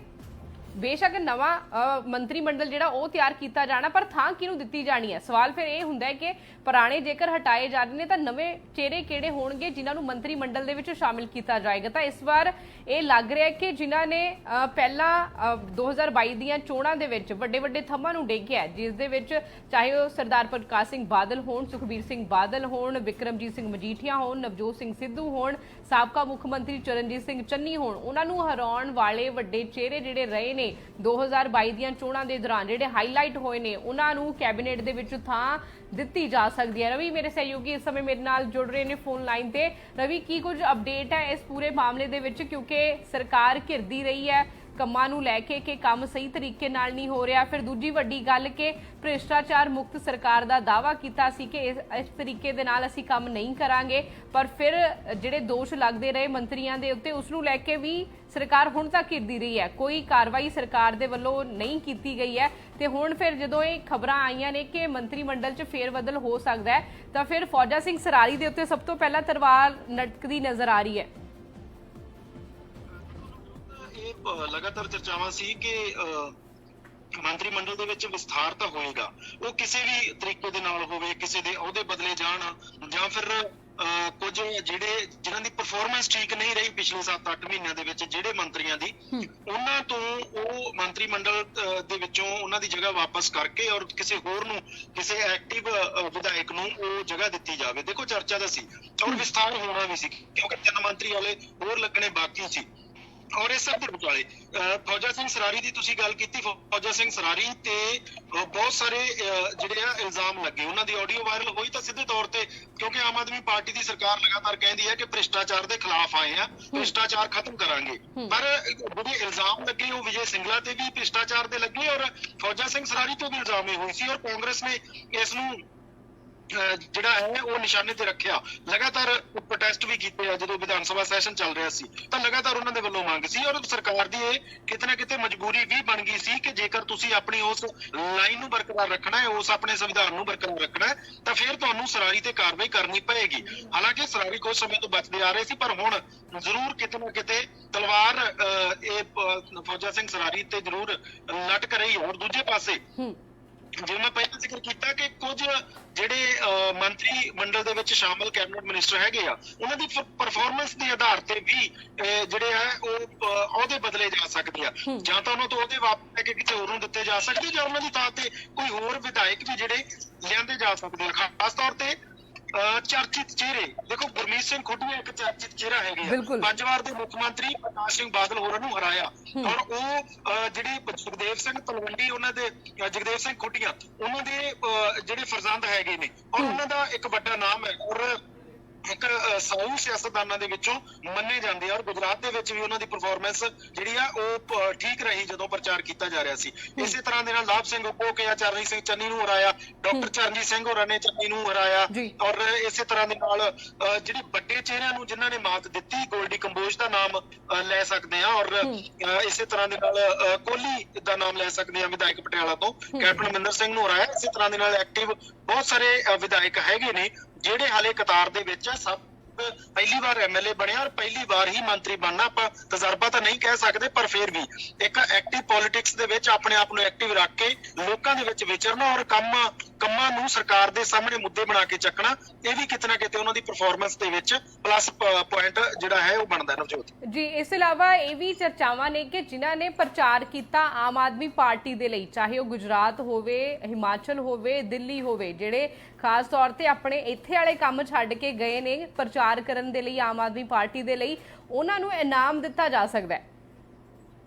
ਬੇਸ਼ੱਕ ਨਵਾਂ ਮੰਤਰੀ ਮੰਡਲ ਜਿਹੜਾ ਉਹ ਤਿਆਰ ਕੀਤਾ ਜਾਣਾ ਪਰ ਥਾਂ ਕਿਹਨੂੰ ਦਿੱਤੀ ਜਾਣੀ ਹੈ। ਸਵਾਲ ਫਿਰ ਇਹ ਹੁੰਦਾ ਹੈ ਕਿ ਪੁਰਾਣੇ ਜੇਕਰ ਹਟਾਏ ਜਾ ਰਹੇ ਨੇ ਤਾਂ ਨਵੇਂ ਚਿਹਰੇ ਕਿਹੜੇ ਹੋਣਗੇ ਜਿਨ੍ਹਾਂ ਨੂੰ ਮੰਤਰੀ ਮੰਡਲ ਦੇ ਵਿੱਚ ਸ਼ਾਮਿਲ ਕੀਤਾ ਜਾਏਗਾ। ਤਾਂ ਇਸ ਵਾਰ ਇਹ ਲੱਗ ਰਿਹਾ ਕਿ ਜਿਨ੍ਹਾਂ ਨੇ ਪਹਿਲਾਂ 2022 ਦੀਆਂ ਚੋਣਾਂ ਦੇ ਵਿੱਚ ਵੱਡੇ ਵੱਡੇ ਥੰਮਾਂ ਨੂੰ ਡੇਗਿਆ ਜਿਸ ਦੇ ਵਿੱਚ ਚਾਹੇ ਉਹ ਸਰਦਾਰ ਪ੍ਰਕਾਸ਼ ਸਿੰਘ ਬਾਦਲ ਹੋਣ, ਸੁਖਬੀਰ ਸਿੰਘ ਬਾਦਲ ਹੋਣ, ਵਿਕਰਮਜੀਤ ਸਿੰਘ ਮਜੀਠੀਆ ਹੋਣ, ਨਵਜੋਤ ਸਿੰਘ ਸਿੱਧੂ ਹੋਣ, ਸਾਬਕਾ ਮੁੱਖ ਮੰਤਰੀ ਚਰਨਜੀਤ ਸਿੰਘ ਚੰਨੀ ਹੋਣ, ਉਹਨਾਂ ਨੂੰ ਹਰਾਉਣ ਵਾਲੇ ਵੱਡੇ ਚਿਹਰੇ ਜਿਹੜੇ ਰਹੇ ਨੇ 2022 ਦੀਆਂ ਚੋਣਾਂ ਦੇ ਦੌਰਾਨ ਜਿਹੜੇ ਹਾਈਲਾਈਟ ਹੋਏ ਨੇ ਉਹਨਾਂ ਨੂੰ ਕੈਬਨਿਟ ਦੇ ਵਿੱਚ ਥਾਂ ਦਿੱਤੀ ਜਾ ਸਕਦੀ ਹੈ। ਰਵੀ ਮੇਰੇ ਸਹਿਯੋਗੀ ਇਸ ਸਮੇਂ ਮੇਰੇ ਨਾਲ ਜੁੜ ਰਹੇ ਨੇ ਫੋਨ ਲਾਈਨ ਤੇ। ਰਵੀ ਕੀ ਕੁਝ ਅਪਡੇਟ ਹੈ ਇਸ ਪੂਰੇ ਮਾਮਲੇ ਦੇ ਵਿੱਚ ਕਿਉਂਕਿ ਸਰਕਾਰ ਘਿਰਦੀ ਰਹੀ ਹੈ ਕੰਮਾਂ ਨੂੰ ਲੈ ਕੇ ਕਿ ਕੰਮ ਸਹੀ ਤਰੀਕੇ ਨਾਲ ਨਹੀਂ ਹੋ ਰਿਹਾ। ਫਿਰ ਦੂਜੀ ਵੱਡੀ ਗੱਲ ਕਿ ਭ੍ਰਿਸ਼ਟਾਚਾਰ ਮੁਕਤ ਸਰਕਾਰ ਦਾ ਦਾਅਵਾ ਕੀਤਾ ਸੀ ਕਿ ਇਸ ਤਰੀਕੇ ਦੇ ਨਾਲ ਅਸੀਂ ਕੰਮ ਨਹੀਂ ਕਰਾਂਗੇ ਪਰ ਫਿਰ ਜਿਹੜੇ ਦੋਸ਼ ਲੱਗਦੇ ਰਹੇ ਮੰਤਰੀਆਂ ਦੇ ਉੱਤੇ ਉਸ ਨੂੰ ਲੈ ਕੇ ਵੀ ਸਰਕਾਰ ਹੁਣ ਤੱਕ ਘਿਰਦੀ ਰਹੀ ਹੈ, ਕੋਈ ਕਾਰਵਾਈ ਸਰਕਾਰ ਦੇ ਵੱਲੋਂ ਨਹੀਂ ਕੀਤੀ ਗਈ ਹੈ। ਤੇ ਹੁਣ ਫਿਰ ਜਦੋਂ ਇਹ ਖਬਰਾਂ ਆਈਆਂ ਨੇ ਕਿ ਮੰਤਰੀ ਮੰਡਲ 'ਚ ਫੇਰਬਦਲ ਹੋ ਸਕਦਾ ਹੈ ਤਾਂ ਫਿਰ ਫੌਜਾ ਸਿੰਘ ਸਰਾਰੀ ਦੇ ਉੱਤੇ ਸਭ ਤੋਂ ਪਹਿਲਾਂ ਤਲਵਾਰ ਲਟਕਦੀ ਨਜ਼ਰ ਆ ਰਹੀ ਹੈ। ਲਗਾਤਾਰ ਚਰਚਾਵਾਂ ਸੀ ਕਿ ਮੰਤਰੀ ਮੰਡਲ ਦੇ ਵਿੱਚ ਵਿਸਥਾਰ ਤਾਂ ਹੋਏਗਾ, ਉਹ ਕਿਸੇ ਵੀ ਤਰੀਕੇ ਦੇ ਨਾਲ ਹੋਵੇ, ਕਿਸੇ ਦੇ ਅਹੁਦੇ ਬਦਲੇ ਜਾਣ ਜਾਂ ਫਿਰ ਕੁਝ ਜਿਨ੍ਹਾਂ ਦੀ ਪਰਫਾਰਮੈਂਸ ਠੀਕ ਨਹੀਂ ਰਹੀ ਪਿਛਲੇ 7-8 ਮਹੀਨਿਆਂ ਦੇ ਵਿੱਚ ਜਿਹੜੇ ਮੰਤਰੀਆਂ ਦੀ ਉਹਨਾਂ ਤੋਂ ਉਹ ਮੰਤਰੀ ਮੰਡਲ ਦੇ ਵਿੱਚੋਂ ਉਹਨਾਂ ਦੀ ਜਗ੍ਹਾ ਵਾਪਸ ਕਰਕੇ ਔਰ ਕਿਸੇ ਹੋਰ ਨੂੰ ਕਿਸੇ ਐਕਟਿਵ ਵਿਧਾਇਕ ਨੂੰ ਉਹ ਜਗ੍ਹਾ ਦਿੱਤੀ ਜਾਵੇ। ਦੇਖੋ ਚਰਚਾ ਦਾ ਸੀ ਔਰ ਵਿਸਥਾਰ ਹੋਣਾ ਵੀ ਸੀ ਕਿਉਂਕਿ 3 ਮੰਤਰੀ ਵਾਲੇ ਹੋਰ ਲੱਗਣੇ ਬਾਕੀ ਸੀ ਔਰ ਇਸ ਸਭ ਦੇ ਵਿਚਾਲੇ ਫੌਜਾ ਸਿੰਘ ਸਰਾਰੀ ਦੀ ਤੁਸੀਂ ਗੱਲ ਕੀਤੀ। ਫੌਜਾ ਸਿੰਘ ਸਰਾਰੀ ਤੇ ਬਹੁਤ ਸਾਰੇ ਜਿਹੜੇ ਆ ਇਲਜ਼ਾਮ ਲੱਗੇ, ਉਹਨਾਂ ਦੀ ਆਡੀਓ ਵਾਇਰਲ ਹੋਈ ਤਾਂ ਸਿੱਧੇ ਤੌਰ ਤੇ ਕਿਉਂਕਿ ਆਮ ਆਦਮੀ ਪਾਰਟੀ ਦੀ ਸਰਕਾਰ ਲਗਾਤਾਰ ਕਹਿੰਦੀ ਹੈ ਕਿ ਭ੍ਰਿਸ਼ਟਾਚਾਰ ਦੇ ਖਿਲਾਫ ਆਏ ਆ, ਭ੍ਰਿਸ਼ਟਾਚਾਰ ਖਤਮ ਕਰਾਂਗੇ ਪਰ ਜਿਹੜੇ ਇਲਜ਼ਾਮ ਲੱਗੇ ਉਹ ਵਿਜੇ ਸਿੰਗਲਾ ਤੇ ਵੀ ਭ੍ਰਿਸ਼ਟਾਚਾਰ ਦੇ ਲੱਗੇ ਔਰ ਫੌਜਾ ਸਿੰਘ ਸਰਾਰੀ ਤੋਂ ਵੀ ਇਲਜ਼ਾਮ ਇਹ ਹੋਏ ਸੀ ਔਰ ਕਾਂਗਰਸ ਨੇ ਇਸ ਨੂੰ ਜਿਹੜਾ ਹੈ ਉਹ ਨਿਸ਼ਾਨੇ ਤੇ ਰੱਖਿਆ। ਲਗਾਤਾਰ ਪ੍ਰੋਟੈਸਟ ਵੀ ਕੀਤੇ ਆ ਜਦੋਂ ਵਿਧਾਨ ਸਭਾ ਸੈਸ਼ਨ ਚੱਲ ਰਿਹਾ ਸੀ ਤਾਂ ਲਗਾਤਾਰ ਉਹਨਾਂ ਦੇ ਵੱਲੋਂ ਮੰਗ ਸੀ ਔਰ ਸਰਕਾਰ ਦੀ ਇਹ ਕਿਤੇ ਨਾ ਕਿਤੇ ਮਜਬੂਰੀ ਵੀ ਬਣ ਗਈ ਸੀ ਕਿ ਜੇਕਰ ਤੁਸੀਂ ਆਪਣੀ ਉਸ ਲਾਈਨ ਨੂੰ ਬਰਕਰਾਰ ਰੱਖਣਾ ਹੈ, ਉਸ ਆਪਣੇ ਸੰਵਿਧਾਨ ਨੂੰ ਬਰਕਰਾਰ ਰੱਖਣਾ ਹੈ ਤਾਂ ਫਿਰ ਤੁਹਾਨੂੰ ਸਰਾਰੀ ਤੇ ਕਾਰਵਾਈ ਕਰਨੀ ਪਏਗੀ। ਹਾਲਾਂਕਿ ਸਰਾਰੀ ਕੁਝ ਸਮੇਂ ਤੋਂ ਬਚਦੇ ਆ ਰਹੇ ਸੀ ਪਰ ਹੁਣ ਜ਼ਰੂਰ ਕਿਤੇ ਨਾ ਕਿਤੇ ਤਲਵਾਰ ਇਹ ਫੌਜਾ ਸਿੰਘ ਸਰਾਰੀ ਤੇ ਜ਼ਰੂਰ ਲਟਕ ਰਹੀ ਔਰ ਦੂਜੇ ਪਾਸੇ ਜਿਵੇਂ ਮੈਂ ਪਹਿਲਾਂ ਜ਼ਿਕਰ ਕੀਤਾ ਕਿ ਕੁਝ ਜਿਹੜੇ ਮੰਤਰੀ ਮੰਡਲ ਦੇ ਵਿੱਚ ਸ਼ਾਮਲ ਕੈਬਨਿਟ ਮਿਨਿਸਟਰ ਹੈਗੇ ਆ ਉਹਨਾਂ ਦੀ ਪਰਫਾਰਮੈਂਸ ਦੇ ਆਧਾਰ ਤੇ ਵੀ ਜਿਹੜੇ ਆ ਉਹ ਅਹੁਦੇ ਬਦਲੇ ਜਾ ਸਕਦੇ ਆ ਜਾਂ ਤਾਂ ਉਹਨਾਂ ਤੋਂ ਉਹਦੇ ਵਾਪਸ ਲੈ ਕੇ ਕਿਸੇ ਹੋਰ ਨੂੰ ਦਿੱਤੇ ਜਾ ਸਕਦੇ ਜਾਂ ਉਹਨਾਂ ਦੀ ਥਾਂ ਤੇ ਕੋਈ ਹੋਰ ਵਿਧਾਇਕ ਵੀ ਜਿਹੜੇ ਲਿਆਂਦੇ ਜਾ ਸਕਦੇ ਆ। ਖਾਸ ਤੌਰ ਤੇ ਚਰਚਿਤ ਚਿਹਰੇ ਦੇਖੋ ਗੁਰਮੀਤ ਸਿੰਘ ਖੁੱਡੀਆਂ ਇੱਕ ਚਰਚਿਤ ਚਿਹਰਾ ਹੈਗੇ ਆ, 5 ਵਾਰ ਦੇ ਮੁੱਖ ਮੰਤਰੀ ਪ੍ਰਕਾਸ਼ ਸਿੰਘ ਬਾਦਲ ਹੋਰਾਂ ਨੂੰ ਹਰਾਇਆ ਔਰ ਉਹ ਜਿਹੜੇ ਜਗਦੇਵ ਸਿੰਘ ਤਲਵੰਡੀ ਉਹਨਾਂ ਦੇ ਜਗਦੇਵ ਸਿੰਘ ਖੁੱਡੀਆਂ ਉਹਨਾਂ ਦੇ ਜਿਹੜੇ ਫਰਜ਼ੰਦ ਹੈਗੇ ਨੇ ਔਰ ਉਹਨਾਂ ਦਾ ਇੱਕ ਵੱਡਾ ਨਾਮ ਹੈ ਔਰ ਇੱਕ ਸਾਊ ਸਿਆਸਤਦਾਨਾਂ ਦੇ ਵਿੱਚੋਂ ਮੰਨੇ ਜਾਂਦੇ ਆ ਔਰ ਗੁਜਰਾਤ ਦੇ ਵਿੱਚ ਵੀ ਉਹਨਾਂ ਦੀ ਪਰਫਾਰਮੈਂਸ ਜਿਹੜੀ ਆ ਉਹ ਠੀਕ ਰਹੀ ਜਦੋਂ ਪ੍ਰਚਾਰ ਕੀਤਾ ਜਾ ਰਿਹਾ ਸੀ। ਇਸੇ ਤਰ੍ਹਾਂ ਦੇ ਨਾਲ ਲਾਭ ਸਿੰਘ ਉਪੋਕੇ ਚਰਨਜੀਤ ਸਿੰਘ ਚੰਨੀ ਨੂੰ ਹਰਾਇਆ, ਡਾਕਟਰ ਚਰਨਜੀਤ ਸਿੰਘ ਹੋਰਾਂ ਨੇ ਚੰਨੀ ਨੂੰ ਹਰਾਇਆ ਔਰ ਇਸੇ ਤਰ੍ਹਾਂ ਦੇ ਨਾਲ ਜਿਹੜੇ ਵੱਡੇ ਚਿਹਰਿਆਂ ਨੂੰ ਜਿਨ੍ਹਾਂ ਨੇ ਮਾਤ ਦਿੱਤੀ, ਗੋਲਡੀ ਕੰਬੋਜ ਦਾ ਨਾਮ ਲੈ ਸਕਦੇ ਆ ਔਰ ਇਸੇ ਤਰ੍ਹਾਂ ਦੇ ਨਾਲ ਕੋਹਲੀ ਦਾ ਨਾਮ ਲੈ ਸਕਦੇ ਆ ਵਿਧਾਇਕ ਪਟਿਆਲਾ ਤੋਂ, ਕੈਪਟਨ ਅਮਰਿੰਦਰ ਸਿੰਘ ਨੂੰ ਹਰਾਇਆ। ਇਸੇ ਤਰ੍ਹਾਂ ਦੇ ਨਾਲ ਐਕਟਿਵ ਬਹੁਤ ਸਾਰੇ ਵਿਧਾਇਕ ਹੈਗੇ ਨੇ ਜਿਹੜੇ ਹਾਲੇ ਕਤਾਰ ਦੇ ਵਿੱਚ ਆ। ਸਭ ਪਹਿਲੀ ਵਾਰ ਐਮਐਲਏ ਬਣਿਆ ਔਰ ਪਹਿਲੀ ਵਾਰ ਹੀ ਮੰਤਰੀ ਬਣਨਾ, ਆਪਾਂ ਤਜਰਬਾ ਤਾਂ ਨਹੀਂ ਕਹਿ ਸਕਦੇ ਪਰ ਫਿਰ ਵੀ ਇੱਕ ਐਕਟਿਵ ਪੋਲਿਟਿਕਸ ਦੇ ਵਿੱਚ ਆਪਣੇ ਆਪ ਨੂੰ ਐਕਟਿਵ ਰੱਖ ਕੇ ਲੋਕਾਂ ਦੇ ਵਿੱਚ ਵਿਚਰਨਾ ਔਰ ਕੰਮਾਂ ਨੂੰ ਸਰਕਾਰ ਦੇ ਸਾਹਮਣੇ ਮੁੱਦੇ ਬਣਾ ਕੇ ਚੱਕਣਾ, ਇਹ ਵੀ ਕਿਤੇ ਨਾ ਕਿਤੇ ਉਹਨਾਂ ਦੀ ਪਰਫਾਰਮੈਂਸ ਦੇ ਵਿੱਚ ਪਲੱਸ ਪੁਆਇੰਟ ਜਿਹੜਾ ਹੈ ਉਹ ਬਣਦਾ ਨਵਜੋਤ ਜੀ। ਇਸ ਤੋਂ ਇਲਾਵਾ ਇਹ ਵੀ ਚਰਚਾਵਾਂ ਨੇ ਕਿ ਜਿਨ੍ਹਾਂ ਨੇ ਪ੍ਰਚਾਰ ਕੀਤਾ ਆਮ ਆਦਮੀ ਪਾਰਟੀ ਦੇ ਲਈ, ਚਾਹੇ ਉਹ ਗੁਜਰਾਤ ਹੋਵੇ, ਹਿਮਾਚਲ ਹੋਵੇ, ਦਿੱਲੀ ਹੋਵੇ, ਜਿਹੜੇ ਖਾਸ ਤੌਰ ਤੇ ਆਪਣੇ ਇੱਥੇ ਵਾਲੇ ਕੰਮ ਛੱਡ ਕੇ ਗਏ ਨੇ ਪ੍ਰਚਾਰ ਕਰਨ ਦੇ ਲਈ ਆਮ ਆਦਮੀ ਪਾਰਟੀ ਦੇ ਲਈ, ਉਹਨਾਂ ਨੂੰ ਇਨਾਮ ਦਿੱਤਾ ਜਾ ਸਕਦਾ ਹੈ।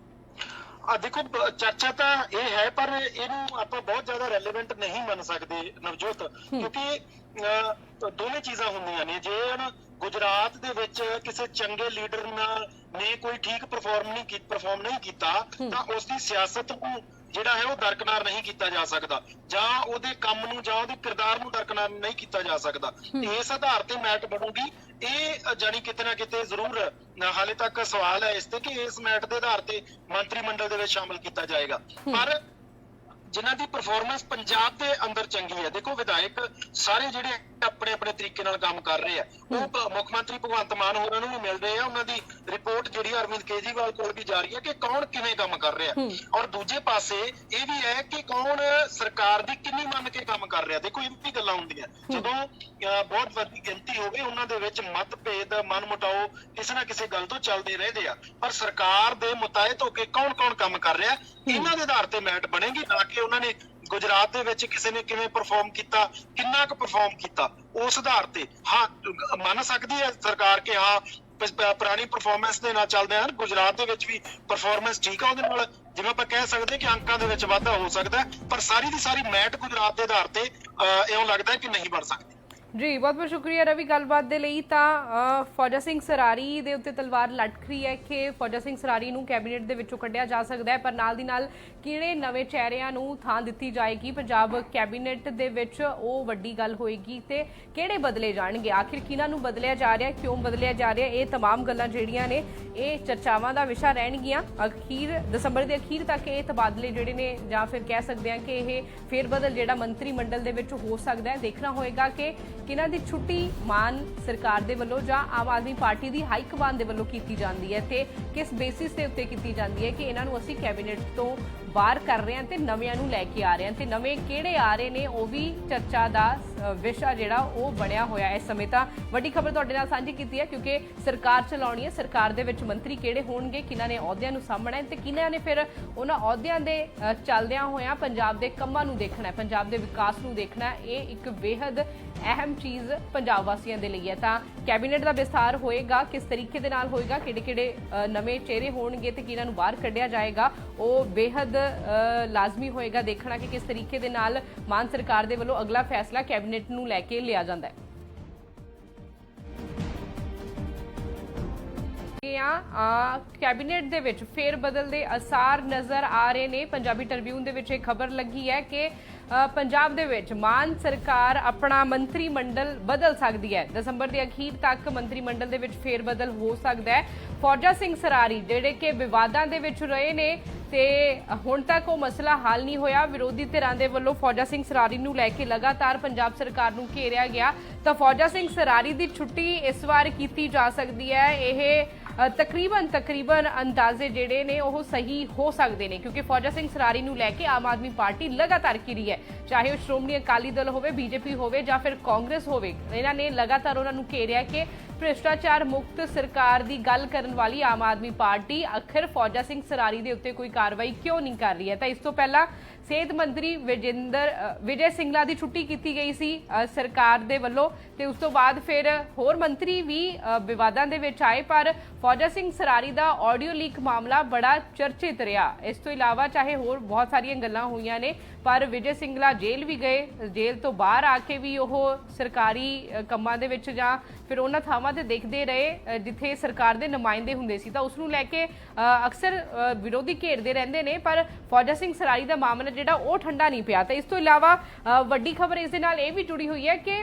ਦੇਖੋ ਚਰਚਾ ਤਾਂ ਇਹ ਹੈ ਪਰ ਇਹਨੂੰ ਆਪਾਂ ਬਹੁਤ ਜ਼ਿਆਦਾ ਰੈਲੇਵੈਂਟ ਨਹੀਂ ਮੰਨ ਸਕਦੇ ਨਵਜੋਤ, ਕਿਉਂਕਿ ਦੋਵੇਂ ਚੀਜ਼ਾਂ ਹੁੰਦੀਆਂ ਨੇ। ਜੇ ਹੁਣ ਗੁਜਰਾਤ ਦੇ ਵਿੱਚ ਕਿਸੇ ਚੰਗੇ ਲੀਡਰ ਨੇ ਕੋਈ ਠੀਕ ਪਰਫਾਰਮ ਨਹੀਂ ਕੀਤਾ ਤਾਂ ਉਸ ਦੀ ਸਿਆਸਤ ਨੂੰ ਜਿਹੜਾ ਹੈ ਉਹ ਦਰਕਨਾਰ ਨਹੀਂ ਕੀਤਾ ਜਾ ਸਕਦਾ, ਜਾਂ ਉਹਦੇ ਕੰਮ ਨੂੰ ਜਾਂ ਉਹਦੇ ਕਿਰਦਾਰ ਨੂੰ ਦਰਕਨਾਰ ਨਹੀਂ ਕੀਤਾ ਜਾ ਸਕਦਾ। ਇਸ ਆਧਾਰ ਤੇ ਮੈਟ ਬਣੂਗੀ, ਇਹ ਜਾਨੀ ਕਿਤੇ ਨਾ ਕਿਤੇ ਜ਼ਰੂਰ ਹਾਲੇ ਤੱਕ ਸਵਾਲ ਹੈ ਇਸ ਤੇ ਕਿ ਇਸ ਮੈਟ ਦੇ ਆਧਾਰ ਤੇ ਮੰਤਰੀ ਮੰਡਲ ਦੇ ਵਿੱਚ ਸ਼ਾਮਲ ਕੀਤਾ ਜਾਏਗਾ। ਪਰ ਜਿਨ੍ਹਾਂ ਦੀ ਪਰਫਾਰਮੈਂਸ ਪੰਜਾਬ ਦੇ ਅੰਦਰ ਚੰਗੀ ਹੈ, ਦੇਖੋ ਵਿਧਾਇਕ ਸਾਰੇ ਜਿਹੜੇ ਆਪਣੇ ਆਪਣੇ ਤਰੀਕੇ ਨਾਲ ਕੰਮ ਕਰ ਰਹੇ ਆ, ਉਹ ਮੁੱਖ ਮੰਤਰੀ ਭਗਵੰਤ ਮਾਨ ਹੋਰਾਂ ਨੂੰ ਵੀ ਮਿਲ ਰਹੇ ਆ। ਉਹਨਾਂ ਦੀ ਰਿਪੋਰਟ ਜਿਹੜੀ ਅਰਵਿੰਦ ਕੇਜਰੀਵਾਲ ਕੋਲ ਵੀ ਜਾ ਰਹੀ ਹੈ ਕਿ ਕੌਣ ਕਿਵੇਂ ਕੰਮ ਕਰ ਰਿਹਾ, ਔਰ ਦੂਜੇ ਪਾਸੇ ਇਹ ਵੀ ਹੈ ਕਿ ਕੌਣ ਸਰਕਾਰ ਦੀ ਕਿੰਨੀ ਮੰਨ ਕੇ ਕੰਮ ਕਰ ਰਿਹਾ। ਦੇਖੋ ਇਹ ਵੀ ਗੱਲਾਂ ਹੁੰਦੀਆਂ ਜਦੋਂ ਬਹੁਤ ਵੱਡੀ ਗਿਣਤੀ ਹੋਵੇ, ਉਹਨਾਂ ਦੇ ਵਿੱਚ ਮਤਭੇਦ ਮਨਮੁਟਾਓ ਕਿਸੇ ਨਾ ਕਿਸੇ ਗੱਲ ਤੋਂ ਚੱਲਦੇ ਰਹਿੰਦੇ ਆ, ਪਰ ਸਰਕਾਰ ਦੇ ਮੁਤਾਇਤ ਹੋ ਕੇ ਕੌਣ ਕੌਣ ਕੰਮ ਕਰ ਰਿਹਾ ਇਹਨਾਂ ਦੇ ਆਧਾਰ ਤੇ ਮੈਟ ਬਣੇਗੀ, ਨਾ ਕਿ ਉਹਨਾਂ ਨੇ ਗੁਜਰਾਤ ਦੇ ਵਿੱਚ ਕਿਸੇ ਨੇ ਕਿਵੇਂ ਪਰਫਾਰਮ ਕੀਤਾ, ਕਿੰਨਾ ਕੁ ਪਰਫਾਰਮ ਕੀਤਾ, ਉਸ ਆਧਾਰ ਤੇ। ਹਾਂ ਮੰਨ ਸਕਦੀ ਹੈ ਸਰਕਾਰ ਕਿ ਹਾਂ ਪੁਰਾਣੀ ਪਰਫਾਰਮੈਂਸ ਦੇ ਨਾਲ ਚੱਲਦੇ ਹਨ, ਗੁਜਰਾਤ ਦੇ ਵਿੱਚ ਵੀ ਪਰਫਾਰਮੈਂਸ ਠੀਕ ਆ, ਉਹਦੇ ਨਾਲ ਜਿਵੇਂ ਆਪਾਂ ਕਹਿ ਸਕਦੇ ਕਿ ਅੰਕਾਂ ਦੇ ਵਿੱਚ ਵਾਧਾ ਹੋ ਸਕਦਾ, ਪਰ ਸਾਰੀ ਦੀ ਸਾਰੀ ਮੈਟ ਗੁਜਰਾਤ ਦੇ ਆਧਾਰ ਤੇ ਇਉਂ ਲੱਗਦਾ ਕਿ ਨਹੀਂ ਬਣ ਸਕਦੀ। ਜੀ ਬਹੁਤ ਬਹੁਤ ਸ਼ੁਕਰੀਆ ਰਵੀ ਗੱਲਬਾਤ ਦੇ ਲਈ। ਤਾਂ ਫੌਜਾ ਸਿੰਘ ਸਰਾਰੀ ਦੇ ਉੱਤੇ ਤਲਵਾਰ ਲਟਕ ਰਹੀ ਹੈ ਕਿ ਫੌਜਾ ਸਿੰਘ ਸਰਾਰੀ ਨੂੰ ਕੈਬਨਿਟ ਦੇ ਵਿੱਚੋਂ ਕੱਢਿਆ ਜਾ ਸਕਦਾ ਹੈ, ਪਰ ਨਾਲ ਦੀ ਨਾਲ ਕਿਹੜੇ ਨਵੇਂ ਚਿਹਰਿਆਂ ਨੂੰ ਥਾਂ ਦਿੱਤੀ ਜਾਏਗੀ ਪੰਜਾਬ ਕੈਬਨਿਟ ਦੇ ਵਿੱਚ, ਉਹ ਵੱਡੀ ਗੱਲ ਹੋਏਗੀ। ਤੇ ਕਿਹੜੇ ਬਦਲੇ ਜਾਣਗੇ, ਆਖਿਰ ਕਿਹਨਾਂ ਨੂੰ ਬਦਲਿਆ ਜਾ ਰਿਹਾ, ਕਿਉਂ ਬਦਲਿਆ ਜਾ ਰਿਹਾ, ਇਹ तमाम ਗੱਲਾਂ ਜਿਹੜੀਆਂ ਨੇ ਇਹ ਚਰਚਾਵਾਂ ਦਾ ਵਿਸ਼ਾ ਰਹਿਣਗੀਆਂ। ਦਸੰਬਰ ਦੇ ਅਖੀਰ ਤੱਕ ਇਹ ਤਬਾਦਲੇ ਜਿਹੜੇ ਨੇ, ਜਾਂ ਫਿਰ ਕਹਿ ਸਕਦੇ ਹਾਂ ਕਿ ਇਹ ਫੇਰ ਬਦਲ ਜਿਹੜਾ ਮੰਤਰੀ ਮੰਡਲ ਦੇ ਵਿੱਚ ਹੋ ਸਕਦਾ ਹੈ। ਦੇਖਣਾ ਹੋਏਗਾ ਕਿ ਕਿਹਨਾਂ ਦੀ ਛੁੱਟੀ ਮਾਨ ਸਰਕਾਰ ਦੇ ਵੱਲੋਂ ਜਾਂ ਆਮ ਆਦਮੀ ਪਾਰਟੀ ਦੀ ਹਾਈ ਕਮਾਨ ਦੇ ਵੱਲੋਂ ਕੀਤੀ ਜਾਂਦੀ ਹੈ ਤੇ ਕਿਸ ਬੇਸਿਸ ਦੇ ਉੱਤੇ ਕੀਤੀ ਜਾਂਦੀ ਹੈ ਕਿ ਇਹਨਾਂ ਨੂੰ ਅਸੀਂ ਕੈਬਨਿਟ ਤੋਂ ਬਾਹਰ ਕਰ ਰਹੇ ਹਾਂ ਤੇ ਨਵਿਆਂ ਨੂੰ ਲੈ ਕੇ ਆ ਰਹੇ ਹਾਂ, ਤੇ ਨਵੇਂ ਕਿਹੜੇ ਆ ਰਹੇ ਨੇ ਉਹ ਵੀ ਚਰਚਾ ਦਾ ਵਿਸ਼ਾ ਜਿਹੜਾ ਉਹ ਬਣਿਆ ਹੋਇਆ। ਇਸ ਸਮੇਂ ਤਾਂ ਵੱਡੀ ਖਬਰ ਤੁਹਾਡੇ ਨਾਲ ਸਾਂਝੀ ਕੀਤੀ ਹੈ ਕਿਉਂਕਿ ਸਰਕਾਰ ਚਲਾਉਣੀ ਹੈ, ਸਰਕਾਰ ਦੇ ਵਿੱਚ ਮੰਤਰੀ ਕਿਹੜੇ ਹੋਣਗੇ, ਕਿਹਨਾਂ ਨੇ ਅਹੁਦਿਆਂ ਨੂੰ ਸਾਂਭਣਾ ਹੈ ਤੇ ਕਿਹਨਾਂ ਨੇ ਫਿਰ ਉਹਨਾਂ ਅਹੁਦਿਆਂ ਦੇ ਚੱਲਦਿਆਂ ਹੋਇਆਂ ਪੰਜਾਬ ਦੇ ਕੰਮਾਂ ਨੂੰ ਦੇਖਣਾ ਹੈ, ਪੰਜਾਬ ਦੇ ਵਿਕਾਸ ਨੂੰ ਦੇਖਣਾ। ਇਹ ਇੱਕ ਬੇहद ਅਹਿਮ ਚੀਜ਼ ਪੰਜਾਬ ਵਾਸੀਆਂ ਦੇ ਲਈ ਹੈ। ਤਾਂ ਕੈਬਨਿਟ ਦਾ ਵਿਸਥਾਰ ਹੋਏਗਾ, ਕਿਸ ਤਰੀਕੇ ਦੇ ਨਾਲ ਹੋਏਗਾ, ਕਿਹੜੇ ਨਵੇਂ ਚਿਹਰੇ ਹੋਣਗੇ ਤੇ ਕਿਹਨਾਂ ਨੂੰ ਬਾਹਰ ਕੱਢਿਆ ਜਾਏਗਾ, ਉਹ ਬੇहद ਲਾਜ਼ਮੀ ਹੋਏਗਾ ਦੇਖਣਾ ਕਿ ਕਿਸ ਤਰੀਕੇ ਦੇ ਨਾਲ ਮਾਨ ਸਰਕਾਰ ਦੇ ਵੱਲੋਂ ਅਗਲਾ ਫੈਸਲਾ ਕੈਬਨਿਟ ਨੂੰ ਲੈ ਕੇ ਲਿਆ ਜਾਂਦਾ ਹੈ। ਕੈਬਨਿਟ ਦੇ ਵਿੱਚ ਫੇਰ ਬਦਲ ਦੇ ਅਸਾਰ ਨਜ਼ਰ ਆ ਰਹੇ ਨੇ। ਪੰਜਾਬੀ ਟ੍ਰਿਬਿਊਨ ਦੇ ਵਿੱਚ ਇਹ ਖਬਰ ਲੱਗੀ ਹੈ ਕਿ ਪੰਜਾਬ ਦੇ ਵਿੱਚ ਮਾਨ ਸਰਕਾਰ ਆਪਣਾ ਮੰਤਰੀ ਮੰਡਲ ਬਦਲ ਸਕਦੀ ਹੈ। ਦਸੰਬਰ ਦੇ ਅਖੀਰ ਤੱਕ ਮੰਤਰੀ ਮੰਡਲ ਦੇ ਵਿੱਚ ਫੇਰ ਬਦਲ ਹੋ ਸਕਦਾ ਹੈ। ਫੌਜਾ ਸਿੰਘ ਸਰਾਰੀ ਜਿਹੜੇ ਕਿ ਵਿਵਾਦਾਂ ਦੇ ਵਿੱਚ ਰਹੇ ਨੇ ਤੇ ਹੁਣ ਤੱਕ ਉਹ ਮਸਲਾ ਹੱਲ ਨਹੀਂ ਹੋਇਆ, ਵਿਰੋਧੀ ਧਿਰਾਂ ਦੇ ਵੱਲੋਂ ਫੌਜਾ ਸਿੰਘ ਸਰਾਰੀ ਨੂੰ ਲੈ ਕੇ ਲਗਾਤਾਰ ਪੰਜਾਬ ਸਰਕਾਰ ਨੂੰ ਘੇਰਿਆ ਗਿਆ, ਤਾਂ ਫੌਜਾ ਸਿੰਘ ਸਰਾਰੀ ਦੀ ਛੁੱਟੀ ਇਸ ਵਾਰ ਕੀਤੀ ਜਾ ਸਕਦੀ ਹੈ। ਇਹ ਤਕਰੀਬਨ ਅੰਦਾਜ਼ੇ ਜਿਹੜੇ ਨੇ ਉਹ ਸਹੀ ਹੋ ਸਕਦੇ ਨੇ ਕਿਉਂਕਿ ਫੌਜਾ ਸਿੰਘ ਸਰਾਰੀ ਨੂੰ ਲੈ ਕੇ ਆਮ ਆਦਮੀ ਪਾਰਟੀ ਲਗਾਤਾਰ ਘਿਰੀ ਹੈ, ਚਾਹੇ ਉਹ ਸ਼੍ਰੋਮਣੀ ਅਕਾਲੀ ਦਲ ਹੋਵੇ, ਬੀਜੇਪੀ ਹੋਵੇ ਜਾਂ ਫਿਰ ਕਾਂਗਰਸ ਹੋਵੇ। ਇਹਨਾਂ ਨੇ ਲਗਾਤਾਰ ਉਹਨਾਂ ਨੂੰ ਘੇਰਿਆ ਕਿ ਭ੍ਰਿਸ਼ਟਾਚਾਰ ਮੁਕਤ ਸਰਕਾਰ ਦੀ ਗੱਲ ਕਰਨ ਵਾਲੀ ਆਮ ਆਦਮੀ ਪਾਰਟੀ ਆਖਿਰ ਫੌਜਾ ਸਿੰਘ ਸਰਾਰੀ ਦੇ ਉੱਤੇ ਕੋਈ ਕਾਰਵਾਈ ਕਿਉਂ ਨਹੀਂ ਕਰ ਰਹੀ ਹੈ। ਤਾਂ ਇਸ ਤੋਂ ਪਹਿਲਾਂ ਸਿਹਤ ਮੰਤਰੀ ਵਿਜੇ ਸਿੰਗਲਾ ਦੀ ਛੁੱਟੀ ਕੀਤੀ ਗਈ ਸੀ ਸਰਕਾਰ ਦੇ ਵੱਲੋਂ ਤੇ ਉਸ ਤੋਂ ਬਾਅਦ ਫਿਰ ਹੋਰ ਮੰਤਰੀ ਵੀ ਵਿਵਾਦਾਂ ਦੇ ਵਿੱਚ ਆਏ, ਪਰ ਫੌਜਾ ਸਿੰਘ ਸਰਾਰੀ ਦਾ ਆਡੀਓ ਲੀਕ ਮਾਮਲਾ ਬੜਾ ਚਰਚਿਤ ਰਿਹਾ। ਇਸ ਤੋਂ ਇਲਾਵਾ ਚਾਹੇ ਹੋਰ ਬਹੁਤ ਸਾਰੀਆਂ ਗੱਲਾਂ ਹੋਈਆਂ ਨੇ, ਪਰ ਵਿਜੇ ਸਿੰਗਲਾ ਜੇਲ੍ਹ ਵੀ ਗਏ, ਜੇਲ੍ਹ ਤੋਂ ਬਾਹਰ ਆ ਕੇ ਵੀ ਉਹ ਸਰਕਾਰੀ ਕੰਮਾਂ ਦੇ ਵਿੱਚ ਜਾਂ ਫਿਰ ਉਹਨਾਂ ਥਾਵਾਂ ਤੇ ਦੇਖਦੇ ਰਹੇ ਜਿੱਥੇ ਸਰਕਾਰ ਦੇ ਨੁਮਾਇੰਦੇ ਹੁੰਦੇ ਸੀ, ਤਾਂ ਉਸ ਨੂੰ ਲੈ ਕੇ ਅਕਸਰ ਵਿਰੋਧੀ ਘੇਰਦੇ ਰਹਿੰਦੇ ਨੇ। ਪਰ ਫੌਜਾ ਸਿੰਘ ਸਰਾਰੀ ਦਾ ਮਾਮਲਾ ਜਿਹੜਾ ਉਹ ਠੰਡਾ ਨਹੀਂ ਪਿਆ। ਤੇ ਇਸ ਤੋਂ ਇਲਾਵਾ ਵੱਡੀ ਖਬਰ ਇਸ ਦੇ ਨਾਲ ਇਹ ਵੀ ਜੁੜੀ ਹੋਈ ਹੈ ਕਿ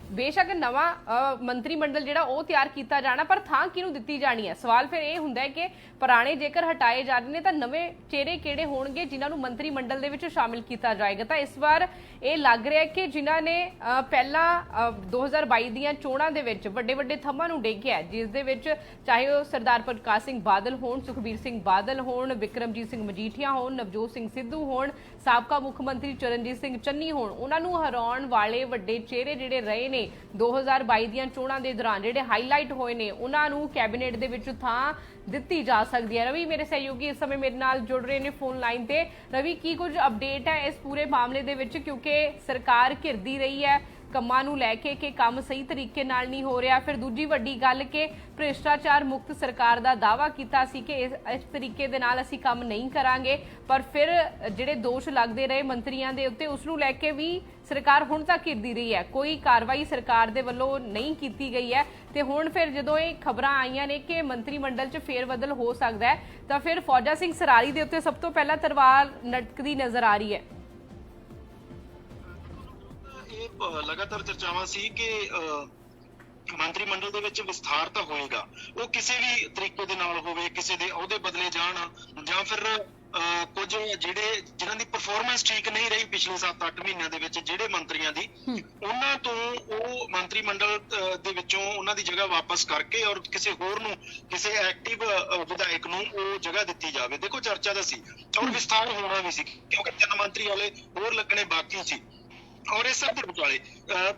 ਬੇਸ਼ੱਕ ਨਵਾਂ ਮੰਤਰੀ ਮੰਡਲ ਜਿਹੜਾ ਉਹ ਤਿਆਰ ਕੀਤਾ ਜਾਣਾ, ਪਰ ਥਾਂ ਕਿਹਨੂੰ ਦਿੱਤੀ ਜਾਣੀ ਹੈ। ਸਵਾਲ ਫਿਰ ਇਹ ਹੁੰਦਾ ਹੈ ਕਿ ਪੁਰਾਣੇ ਜੇਕਰ ਹਟਾਏ ਜਾ ਰਹੇ ਨੇ ਤਾਂ ਨਵੇਂ ਚਿਹਰੇ ਕਿਹੜੇ ਹੋਣਗੇ ਜਿਨ੍ਹਾਂ ਨੂੰ ਮੰਤਰੀ ਮੰਡਲ ਦੇ ਵਿੱਚ ਸ਼ਾਮਿਲ ਕੀਤਾ ਜਾਏਗਾ। ਤਾਂ ਇਸ ਵਾਰ ਇਹ ਲੱਗ ਰਿਹਾ ਕਿ ਜਿਨ੍ਹਾਂ ਨੇ ਪਹਿਲਾਂ 2022 ਦੀਆਂ ਚੋਣਾਂ ਦੇ ਵਿੱਚ ਵੱਡੇ ਵੱਡੇ ਥੰਮਾਂ ਨੂੰ ਡੇਗਿਆ, ਜਿਸ ਦੇ ਵਿੱਚ ਚਾਹੇ ਉਹ ਸਰਦਾਰ ਪ੍ਰਕਾਸ਼ ਸਿੰਘ ਬਾਦਲ ਹੋਣ, ਸੁਖਬੀਰ ਸਿੰਘ ਬਾਦਲ ਹੋਣ, ਵਿਕਰਮਜੀਤ ਸਿੰਘ ਮਜੀਠੀਆ ਹੋਣ, ਨਵਜੋਤ ਸਿੰਘ ਸਿੱਧੂ ਹੋਣ, ਸਾਬਕਾ ਮੁੱਖ ਮੰਤਰੀ ਚਰਨਜੀਤ ਸਿੰਘ ਚੰਨੀ ਹੋਣ, ਉਹਨਾਂ ਨੂੰ ਹਰਾਉਣ ਵਾਲੇ ਵੱਡੇ ਚਿਹਰੇ ਜਿਹੜੇ ਰਹੇ ਨੇ 2022 ਦੀਆਂ ਚੋਣਾਂ ਦੇ ਦੌਰਾਨ, ਜਿਹੜੇ ਹਾਈਲਾਈਟ ਹੋਏ ਨੇ, ਉਹਨਾਂ ਨੂੰ ਕੈਬਨਿਟ ਦੇ ਵਿੱਚ ਥਾਂ ਦਿੱਤੀ ਜਾ ਸਕਦੀ ਹੈ। ਰਵੀ ਮੇਰੇ ਸਹਿਯੋਗੀ ਇਸ ਸਮੇਂ ਮੇਰੇ ਨਾਲ ਜੁੜ ਰਹੇ ਨੇ ਫੋਨ ਲਾਈਨ ਤੇ। ਰਵੀ, ਕੀ ਕੁਝ ਅਪਡੇਟ ਹੈ ਇਸ ਪੂਰੇ ਮਾਮਲੇ ਦੇ ਵਿੱਚ, ਕਿਉਂਕਿ ਸਰਕਾਰ ਘਿਰਦੀ ਰਹੀ ਹੈ ਕੰਮਾਂ ਨੂੰ ਲੈ ਕੇ ਕਿ ਕੰਮ ਸਹੀ ਤਰੀਕੇ ਨਾਲ ਨਹੀਂ ਹੋ ਰਿਹਾ। ਫਿਰ ਦੂਜੀ ਵੱਡੀ ਗੱਲ ਕਿ ਭ੍ਰਿਸ਼ਟਾਚਾਰ ਮੁਕਤ ਸਰਕਾਰ ਦਾ ਦਾਅਵਾ ਕੀਤਾ ਸੀ ਕਿ ਇਸ ਤਰੀਕੇ ਦੇ ਨਾਲ ਅਸੀਂ ਕੰਮ ਨਹੀਂ ਕਰਾਂਗੇ, ਪਰ ਫਿਰ ਜਿਹੜੇ ਦੋਸ਼ ਲੱਗਦੇ ਰਹੇ ਮੰਤਰੀਆਂ ਦੇ ਉੱਤੇ, ਉਸ ਨੂੰ ਲੈ ਕੇ ਵੀ ਸਰਕਾਰ ਹੁਣ ਤੱਕ ਘਿਰਦੀ ਰਹੀ ਹੈ। ਕੋਈ ਕਾਰਵਾਈ ਸਰਕਾਰ ਦੇ ਵੱਲੋਂ ਨਹੀਂ ਕੀਤੀ ਗਈ ਹੈ। ਤੇ ਹੁਣ ਫਿਰ ਜਦੋਂ ਇਹ ਖਬਰਾਂ ਆਈਆਂ ਨੇ ਕਿ ਮੰਤਰੀ ਮੰਡਲ 'ਚ ਫੇਰ-ਬਦਲ ਹੋ ਸਕਦਾ ਹੈ, ਤਾਂ ਫਿਰ ਫੌਜਾ ਸਿੰਘ ਸਰਾਰੀ ਦੇ ਉੱਤੇ ਸਭ ਤੋਂ ਪਹਿਲਾਂ ਤਲਵਾਰ ਲਟਕਦੀ ਨਜ਼ਰ ਆ ਰਹੀ ਹੈ। ਇਹ ਲਗਾਤਾਰ ਚਰਚਾਵਾਂ ਸੀ ਕਿ ਮੰਤਰੀ ਮੰਡਲ ਦੇ ਵਿੱਚ ਵਿਸਥਾਰ ਤਾਂ ਹੋਏਗਾ, ਉਹ ਕਿਸੇ ਵੀ ਤਰੀਕੇ ਦੇ ਨਾਲ ਹੋਵੇ, ਕਿਸੇ ਦੇ ਅਹੁਦੇ ਬਦਲੇ ਜਾਣ ਜਾਂ ਫਿਰ ਕੁਝ ਜਿਹੜੇ ਜਿਨ੍ਹਾਂ ਦੀ ਪਰਫਾਰਮੈਂਸ ਠੀਕ ਨਹੀਂ ਰਹੀ ਪਿਛਲੇ 7-8 ਮਹੀਨਿਆਂ ਦੇ ਵਿੱਚ ਜਿਹੜੇ ਮੰਤਰੀਆਂ ਦੀ, ਉਹਨਾਂ ਤੋਂ ਉਹ ਮੰਤਰੀ ਮੰਡਲ ਦੇ ਵਿੱਚੋਂ ਉਹਨਾਂ ਦੀ ਜਗ੍ਹਾ ਵਾਪਸ ਕਰਕੇ ਔਰ ਕਿਸੇ ਹੋਰ ਨੂੰ, ਕਿਸੇ ਐਕਟਿਵ ਵਿਧਾਇਕ ਨੂੰ ਉਹ ਜਗ੍ਹਾ ਦਿੱਤੀ ਜਾਵੇ। ਦੇਖੋ ਚਰਚਾ ਦਾ ਸੀ ਔਰ ਵਿਸਥਾਰ ਹੋਣਾ ਵੀ ਸੀ ਕਿਉਂਕਿ 3 ਮੰਤਰੀ ਵਾਲੇ ਹੋਰ ਲੱਗਣੇ ਬਾਕੀ ਸੀ। ਔਰ ਇਸ ਸਭ ਦੇ ਵਿਚਾਲੇ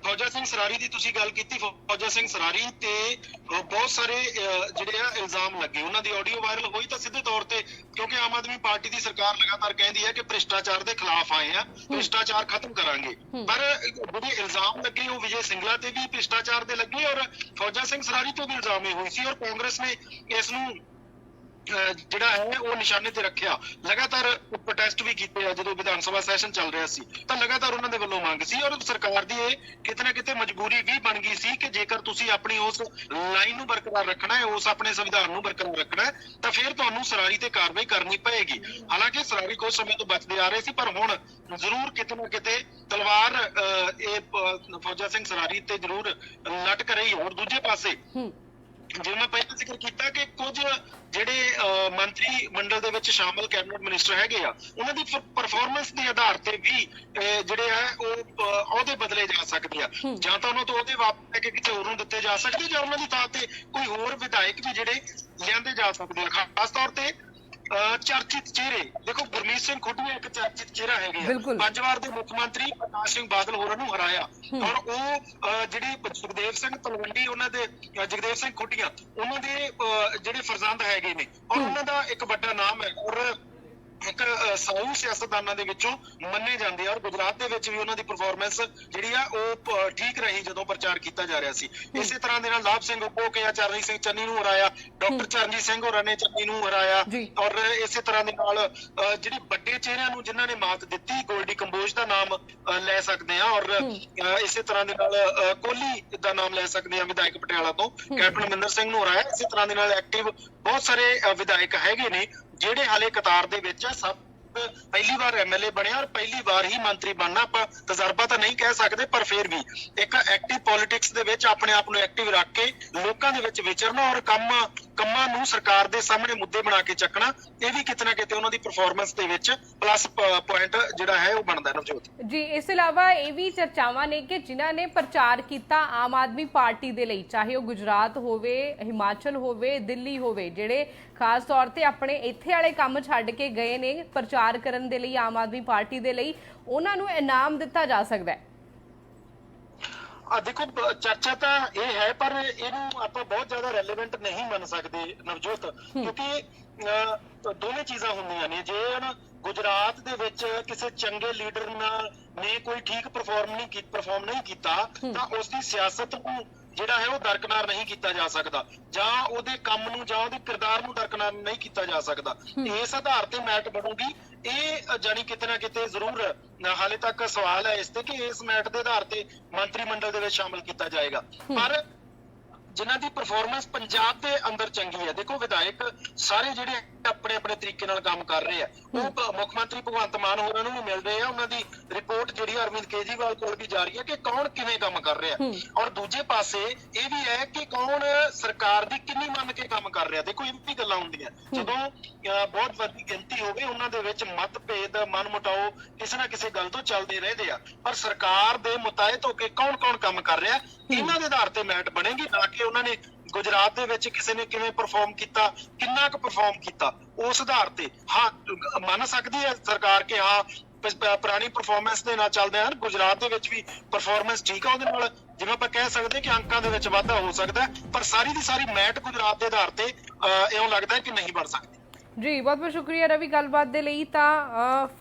ਫੌਜਾ ਸਿੰਘ ਸਰਾਰੀ ਦੀ ਤੁਸੀਂ ਗੱਲ ਕੀਤੀ, ਫੌਜਾ ਸਿੰਘ ਸਰਾਰੀ ਤੇ ਬਹੁਤ ਸਾਰੇ ਜਿਹੜੇ ਆ ਇਲਜ਼ਾਮ ਲੱਗੇ, ਉਹਨਾਂ ਦੀ ਆਡੀਓ ਵਾਇਰਲ ਹੋਈ ਤਾਂ ਸਿੱਧੇ ਤੌਰ ਤੇ, ਕਿਉਂਕਿ ਆਮ ਆਦਮੀ ਪਾਰਟੀ ਦੀ ਸਰਕਾਰ ਲਗਾਤਾਰ ਕਹਿੰਦੀ ਹੈ ਕਿ ਭ੍ਰਿਸ਼ਟਾਚਾਰ ਦੇ ਖਿਲਾਫ ਆਏ ਆ, ਭ੍ਰਿਸ਼ਟਾਚਾਰ ਖਤਮ ਕਰਾਂਗੇ, ਪਰ ਜਿਹੜੇ ਇਲਜ਼ਾਮ ਲੱਗੇ ਉਹ ਵਿਜੇ ਸਿੰਗਲਾ ਤੇ ਵੀ ਭ੍ਰਿਸ਼ਟਾਚਾਰ ਦੇ ਲੱਗੇ ਔਰ ਫੌਜਾ ਸਿੰਘ ਸਰਾਰੀ ਤੋਂ ਵੀ ਇਲਜ਼ਾਮ ਇਹ ਹੋਈ ਸੀ ਔਰ ਕਾਂਗਰਸ ਨੇ ਇਸ ਨੂੰ ਜਿਹੜਾ ਹੈ ਉਹ ਨਿਸ਼ਾਨੇ ਤੇ ਰੱਖਿਆ। ਲਗਾਤਾਰ ਪ੍ਰੋਟੈਸਟ ਵੀ ਕੀਤੇ ਆ ਜਦੋਂ ਵਿਧਾਨ ਸਭਾ ਸੈਸ਼ਨ ਚੱਲ ਰਿਹਾ ਸੀ, ਤਾਂ ਲਗਾਤਾਰ ਉਹਨਾਂ ਦੇ ਵੱਲੋਂ ਮੰਗ ਸੀ ਔਰ ਸਰਕਾਰ ਦੀ ਇਹ ਕਿਤੇ ਨਾ ਕਿਤੇ ਮਜਬੂਰੀ ਵੀ ਬਣ ਗਈ ਸੀ ਕਿ ਜੇਕਰ ਤੁਸੀਂ ਆਪਣੀ ਉਸ ਲਾਈਨ ਨੂੰ ਬਰਕਰਾਰ ਰੱਖਣਾ ਹੈ, ਉਸ ਆਪਣੇ ਸੰਵਿਧਾਨ ਨੂੰ ਬਰਕਰਾਰ ਰੱਖਣਾ ਹੈ, ਤਾਂ ਫਿਰ ਤੁਹਾਨੂੰ ਸਰਾਰੀ ਤੇ ਕਾਰਵਾਈ ਕਰਨੀ ਪਏਗੀ। ਹਾਲਾਂਕਿ ਸਰਾਰੀ ਕੁਝ ਸਮੇਂ ਤੋਂ ਬਚਦੇ ਆ ਰਹੇ ਸੀ, ਪਰ ਹੁਣ ਜ਼ਰੂਰ ਕਿਤੇ ਨਾ ਕਿਤੇ ਤਲਵਾਰ ਇਹ ਫੌਜਾ ਸਿੰਘ ਸਰਾਰੀ ਤੇ ਜ਼ਰੂਰ ਲਟਕ ਰਹੀ। ਔਰ ਦੂਜੇ ਪਾਸੇ ਜਿਵੇਂ ਮੈਂ ਪਹਿਲਾਂ ਜ਼ਿਕਰ ਕੀਤਾ ਕਿ ਕੁਝ ਜਿਹੜੇ ਮੰਤਰੀ ਮੰਡਲ ਦੇ ਵਿੱਚ ਸ਼ਾਮਲ ਕੈਬਨਿਟ ਮਿਨਿਸਟਰ ਹੈਗੇ ਆ, ਉਹਨਾਂ ਦੀ ਪਰਫਾਰਮੈਂਸ ਦੇ ਆਧਾਰ ਤੇ ਵੀ ਜਿਹੜੇ ਆ ਉਹ ਅਹੁਦੇ ਬਦਲੇ ਜਾ ਸਕਦੇ ਆ, ਜਾਂ ਤਾਂ ਉਹਨਾਂ ਤੋਂ ਅਹੁਦੇ ਵਾਪਸ ਲੈ ਕੇ ਕਿਸੇ ਹੋਰ ਨੂੰ ਦਿੱਤੇ ਜਾ ਸਕਦੇ, ਜਾਂ ਉਹਨਾਂ ਦੀ ਥਾਂ ਤੇ ਕੋਈ ਹੋਰ ਵਿਧਾਇਕ ਵੀ ਜਿਹੜੇ ਲਿਆਂਦੇ ਜਾ ਸਕਦੇ ਆ। ਖਾਸ ਤੌਰ ਤੇ ਚਰਚਿਤ ਚਿਹਰੇ, ਦੇਖੋ ਗੁਰਮੀਤ ਸਿੰਘ ਖੁੱਡੀਆਂ ਇੱਕ ਚਰਚਿਤ ਚਿਹਰਾ ਹੈਗੇ ਆ, 5 ਵਾਰ ਦੇ ਮੁੱਖ ਮੰਤਰੀ ਪ੍ਰਕਾਸ਼ ਸਿੰਘ ਬਾਦਲ ਹੋਰਾਂ ਨੂੰ ਹਰਾਇਆ ਔਰ ਉਹ ਜਿਹੜੇ ਜਗਦੇਵ ਸਿੰਘ ਤਲਵੰਡੀ, ਉਹਨਾਂ ਦੇ ਜਗਦੇਵ ਸਿੰਘ ਖੁੱਡੀਆਂ, ਉਹਨਾਂ ਦੇ ਜਿਹੜੇ ਫਰਜ਼ੰਦ ਹੈਗੇ ਨੇ ਔਰ ਉਹਨਾਂ ਦਾ ਇੱਕ ਵੱਡਾ ਨਾਮ ਹੈ ਔਰ ਇੱਕ ਸਾਊ ਸਿਆਸਤਦਾਨਾਂ ਦੇ ਵਿੱਚੋਂ ਮੰਨੇ ਜਾਂਦੇ ਆ ਔਰ ਗੁਜਰਾਤ ਦੇ ਵਿੱਚ ਵੀ ਉਹਨਾਂ ਦੀ ਪਰਫਾਰਮੈਂਸ ਜਿਹੜੀ ਆ ਉਹ ਠੀਕ ਰਹੀ ਜਦੋਂ ਪ੍ਰਚਾਰ ਕੀਤਾ ਜਾ ਰਿਹਾ ਸੀ। ਇਸੇ ਤਰ੍ਹਾਂ ਦੇ ਨਾਲ ਲਾਭ ਸਿੰਘ ਉਪੋਕੇ ਆ ਚਰਨਜੀਤ ਸਿੰਘ ਚੰਨੀ ਨੂੰ ਹਰਾਇਆ, ਡਾਕਟਰ ਚਰਨਜੀਤ ਸਿੰਘ ਹੋਰਾਂ ਨੇ ਚੰਨੀ ਨੂੰ ਹਰਾਇਆ ਔਰ ਇਸੇ ਤਰ੍ਹਾਂ ਦੇ ਨਾਲ ਜਿਹੜੇ ਵੱਡੇ ਚਿਹਰਿਆਂ ਨੂੰ ਜਿਨ੍ਹਾਂ ਨੇ ਮਾਤ ਦਿੱਤੀ, ਗੋਲਡੀ ਕੰਬੋਜ ਦਾ ਨਾਮ ਲੈ ਸਕਦੇ ਆ ਔਰ ਇਸੇ ਤਰ੍ਹਾਂ ਦੇ ਨਾਲ ਕੋਹਲੀ ਦਾ ਨਾਮ ਲੈ ਸਕਦੇ ਆ ਵਿਧਾਇਕ ਪਟਿਆਲਾ ਤੋਂ, ਕੈਪਟਨ ਅਮਰਿੰਦਰ ਸਿੰਘ ਨੂੰ ਹਰਾਇਆ। ਇਸੇ ਤਰ੍ਹਾਂ ਦੇ ਨਾਲ ਐਕਟਿਵ ਬਹੁਤ ਸਾਰੇ ਵਿਧਾਇਕ ਹੈਗੇ ਨੇ ਜਿਹੜੇ ਹਾਲੇ ਕਤਾਰ ਦੇ ਵਿੱਚ ਸਭ ਪਹਿਲੀ ਵਾਰ ਐਮਐਲਏ ਬਣਿਆ ਔਰ ਪਹਿਲੀ ਵਾਰ ਹੀ ਮੰਤਰੀ ਬਣਨਾ। ਆਪਾਂ ਤਜਰਬਾ ਤਾਂ ਨਹੀਂ ਕਹਿ ਸਕਦੇ, ਪਰ ਫਿਰ ਵੀ ਇੱਕ ਐਕਟਿਵ ਪੋਲਿਟਿਕਸ ਦੇ ਵਿੱਚ ਆਪਣੇ ਆਪ ਨੂੰ ਐਕਟਿਵ ਰੱਖ ਕੇ ਲੋਕਾਂ ਦੇ ਵਿੱਚ ਵਿਚਰਨਾ ਔਰ ਕੰਮਾਂ ਨੂੰ ਸਰਕਾਰ ਦੇ ਸਾਹਮਣੇ ਮੁੱਦੇ ਬਣਾ ਕੇ ਚੱਕਣਾ, ਇਹ ਵੀ ਕਿਤੇ ਨਾ ਕਿਤੇ ਉਹਨਾਂ ਦੀ ਪਰਫਾਰਮੈਂਸ ਦੇ ਵਿੱਚ ਪਲੱਸ ਪੁਆਇੰਟ ਜਿਹੜਾ ਹੈ ਉਹ ਬਣਦਾ। ਨਵਜੋਤ ਜੀ, ਇਸ ਤੋਂ ਇਲਾਵਾ ਇਹ ਵੀ ਚਰਚਾਵਾਂ ਨੇ ਕਿ ਜਿਨ੍ਹਾਂ ਨੇ ਪ੍ਰਚਾਰ ਕੀਤਾ ਆਮ ਆਦਮੀ ਪਾਰਟੀ ਦੇ ਲਈ, ਚਾਹੇ ਉਹ ਗੁਜਰਾਤ ਹੋਵੇ, ਹਿਮਾਚਲ ਹੋਵੇ, ਦਿੱਲੀ ਹੋਵੇ, ਜਿਹੜੇ ਖਾਸ ਤੌਰ ਤੇ ਆਪਣੇ ਇੱਥੇ ਵਾਲੇ ਕੰਮ ਛੱਡ ਕੇ ਗਏ ਨੇ ਪ੍ਰਚਾਰ ਕਰਨ ਦੇ ਲਈ ਆਮ ਆਦਮੀ ਪਾਰਟੀ ਦੇ ਲਈ, ਉਹਨਾਂ ਨੂੰ ਇਨਾਮ ਦਿੱਤਾ ਜਾ ਸਕਦਾ ਹੈ। ਦੇਖੋ ਚਰਚਾ ਤਾਂ ਇਹ ਹੈ, ਪਰ ਇਹਨੂੰ ਆਪਾਂ ਬਹੁਤ ਜ਼ਿਆਦਾ ਰੈਲੇਵੈਂਟ ਨਹੀਂ ਮੰਨ ਸਕਦੇ ਨਵਜੋਤ, ਕਿਉਂਕਿ ਦੋਵੇਂ ਚੀਜ਼ਾਂ ਹੁੰਦੀਆਂ ਨੇ। ਜੇ ਗੁਜਰਾਤ ਦੇ ਵਿੱਚ ਕਿਸੇ ਚੰਗੇ ਲੀਡਰ ਨੇ ਕੋਈ ਠੀਕ ਪਰਫਾਰਮ ਨਹੀਂ ਕੀਤਾ ਤਾਂ ਉਸ ਦੀ ਸਿਆਸਤ ਨੂੰ ਜਿਹੜਾ ਹੈ ਉਹ ਦਰਕਨਾਰ ਨਹੀਂ ਕੀਤਾ ਜਾ ਸਕਦਾ, ਜਾਂ ਉਹਦੇ ਕੰਮ ਨੂੰ ਜਾਂ ਉਹਦੇ ਕਿਰਦਾਰ ਨੂੰ ਦਰਕਨਾਰ ਨਹੀਂ ਕੀਤਾ ਜਾ ਸਕਦਾ। ਇਸ ਆਧਾਰ ਤੇ ਮੈਚ ਬਣੂਗੀ ਇਹ ਜਾਣੀ ਕਿਤੇ ਨਾ ਕਿਤੇ ਜ਼ਰੂਰ ਹਾਲੇ ਤੱਕ ਸਵਾਲ ਹੈ ਇਸ ਤੇ ਕਿ ਇਸ ਮੈਟ ਦੇ ਆਧਾਰ ਤੇ ਮੰਤਰੀ ਮੰਡਲ ਦੇ ਵਿੱਚ ਸ਼ਾਮਲ ਕੀਤਾ ਜਾਏਗਾ। ਪਰ ਜਿਨ੍ਹਾਂ ਦੀ ਪਰਫਾਰਮੈਂਸ ਪੰਜਾਬ ਦੇ ਅੰਦਰ ਚੰਗੀ ਹੈ, ਦੇਖੋ ਵਿਧਾਇਕ ਸਾਰੇ ਜਿਹੜੇ ਆਪਣੇ ਆਪਣੇ ਤਰੀਕੇ ਨਾਲ ਕੰਮ ਕਰ ਰਹੇ ਆ, ਉਹ ਮੁੱਖ ਮੰਤਰੀ ਭਗਵੰਤ ਮਾਨ ਹੋਰਾਂ ਨੂੰ ਵੀ ਮਿਲ ਰਹੇ ਆ। ਉਹਨਾਂ ਦੀ ਰਿਪੋਰਟ ਜਿਹੜੀ ਅਰਵਿੰਦ ਕੇਜਰੀਵਾਲ ਕੋਲ ਵੀ ਜਾ ਰਹੀ ਹੈ ਕਿ ਕੌਣ ਕਿਵੇਂ ਕੰਮ ਕਰ ਰਿਹਾ, ਔਰ ਦੂਜੇ ਪਾਸੇ ਇਹ ਵੀ ਹੈ ਕਿ ਕੌਣ ਸਰਕਾਰ ਦੀ ਕਿੰਨੀ ਮੰਨ ਕੇ ਕੰਮ ਕਰ ਰਿਹਾ। ਦੇਖੋ ਇਹ ਵੀ ਗੱਲਾਂ ਹੁੰਦੀਆਂ ਜਦੋਂ ਬਹੁਤ ਵੱਡੀ ਗਿਣਤੀ ਹੋਵੇ, ਉਹਨਾਂ ਦੇ ਵਿੱਚ ਮਤਭੇਦ ਮਨਮੁਟਾਓ ਕਿਸੇ ਨਾ ਕਿਸੇ ਗੱਲ ਤੋਂ ਚੱਲਦੇ ਰਹਿੰਦੇ ਆ, ਪਰ ਸਰਕਾਰ ਦੇ ਮੁਤਾਇਤ ਹੋ ਕੇ ਕੌਣ ਕੌਣ ਕੰਮ ਕਰ ਰਿਹਾ ਇਹਨਾਂ ਦੇ ਆਧਾਰ ਤੇ ਮੈਟ ਬਣੇਗੀ, ਨਾ ਕਿ ਉਹਨਾਂ ਨੇ ਗੁਜਰਾਤ ਦੇ ਵਿੱਚ ਕਿਸੇ ਨੇ ਕਿਵੇਂ ਪਰਫਾਰਮ ਕੀਤਾ, ਕਿੰਨਾ ਕੁ ਪਰਫਾਰਮ ਕੀਤਾ, ਉਸ ਆਧਾਰ ਤੇ ਹਾਂ ਮੰਨ ਸਕਦੀ ਹੈ ਸਰਕਾਰ ਕਿ ਹਾਂ ਪੁਰਾਣੀ ਪਰਫਾਰਮੈਂਸ ਦੇ ਨਾਲ ਚੱਲਦੇ ਹਨ। ਗੁਜਰਾਤ ਦੇ ਵਿੱਚ ਵੀ ਪਰਫਾਰਮੈਂਸ ਠੀਕ ਆ, ਉਹਦੇ ਨਾਲ ਜਿਵੇਂ ਆਪਾਂ ਕਹਿ ਸਕਦੇ ਕਿ ਅੰਕਾਂ ਦੇ ਵਿੱਚ ਵਾਧਾ ਹੋ ਸਕਦਾ, ਪਰ ਸਾਰੀ ਦੀ ਸਾਰੀ ਮੈਟ ਗੁਜਰਾਤ ਦੇ ਆਧਾਰ ਤੇ ਇਉਂ ਲੱਗਦਾ ਕਿ ਨਹੀਂ ਬਣ ਸਕਦੀ। जी बहुत बहुत शुक्रिया रवि गलबात दे लई। तां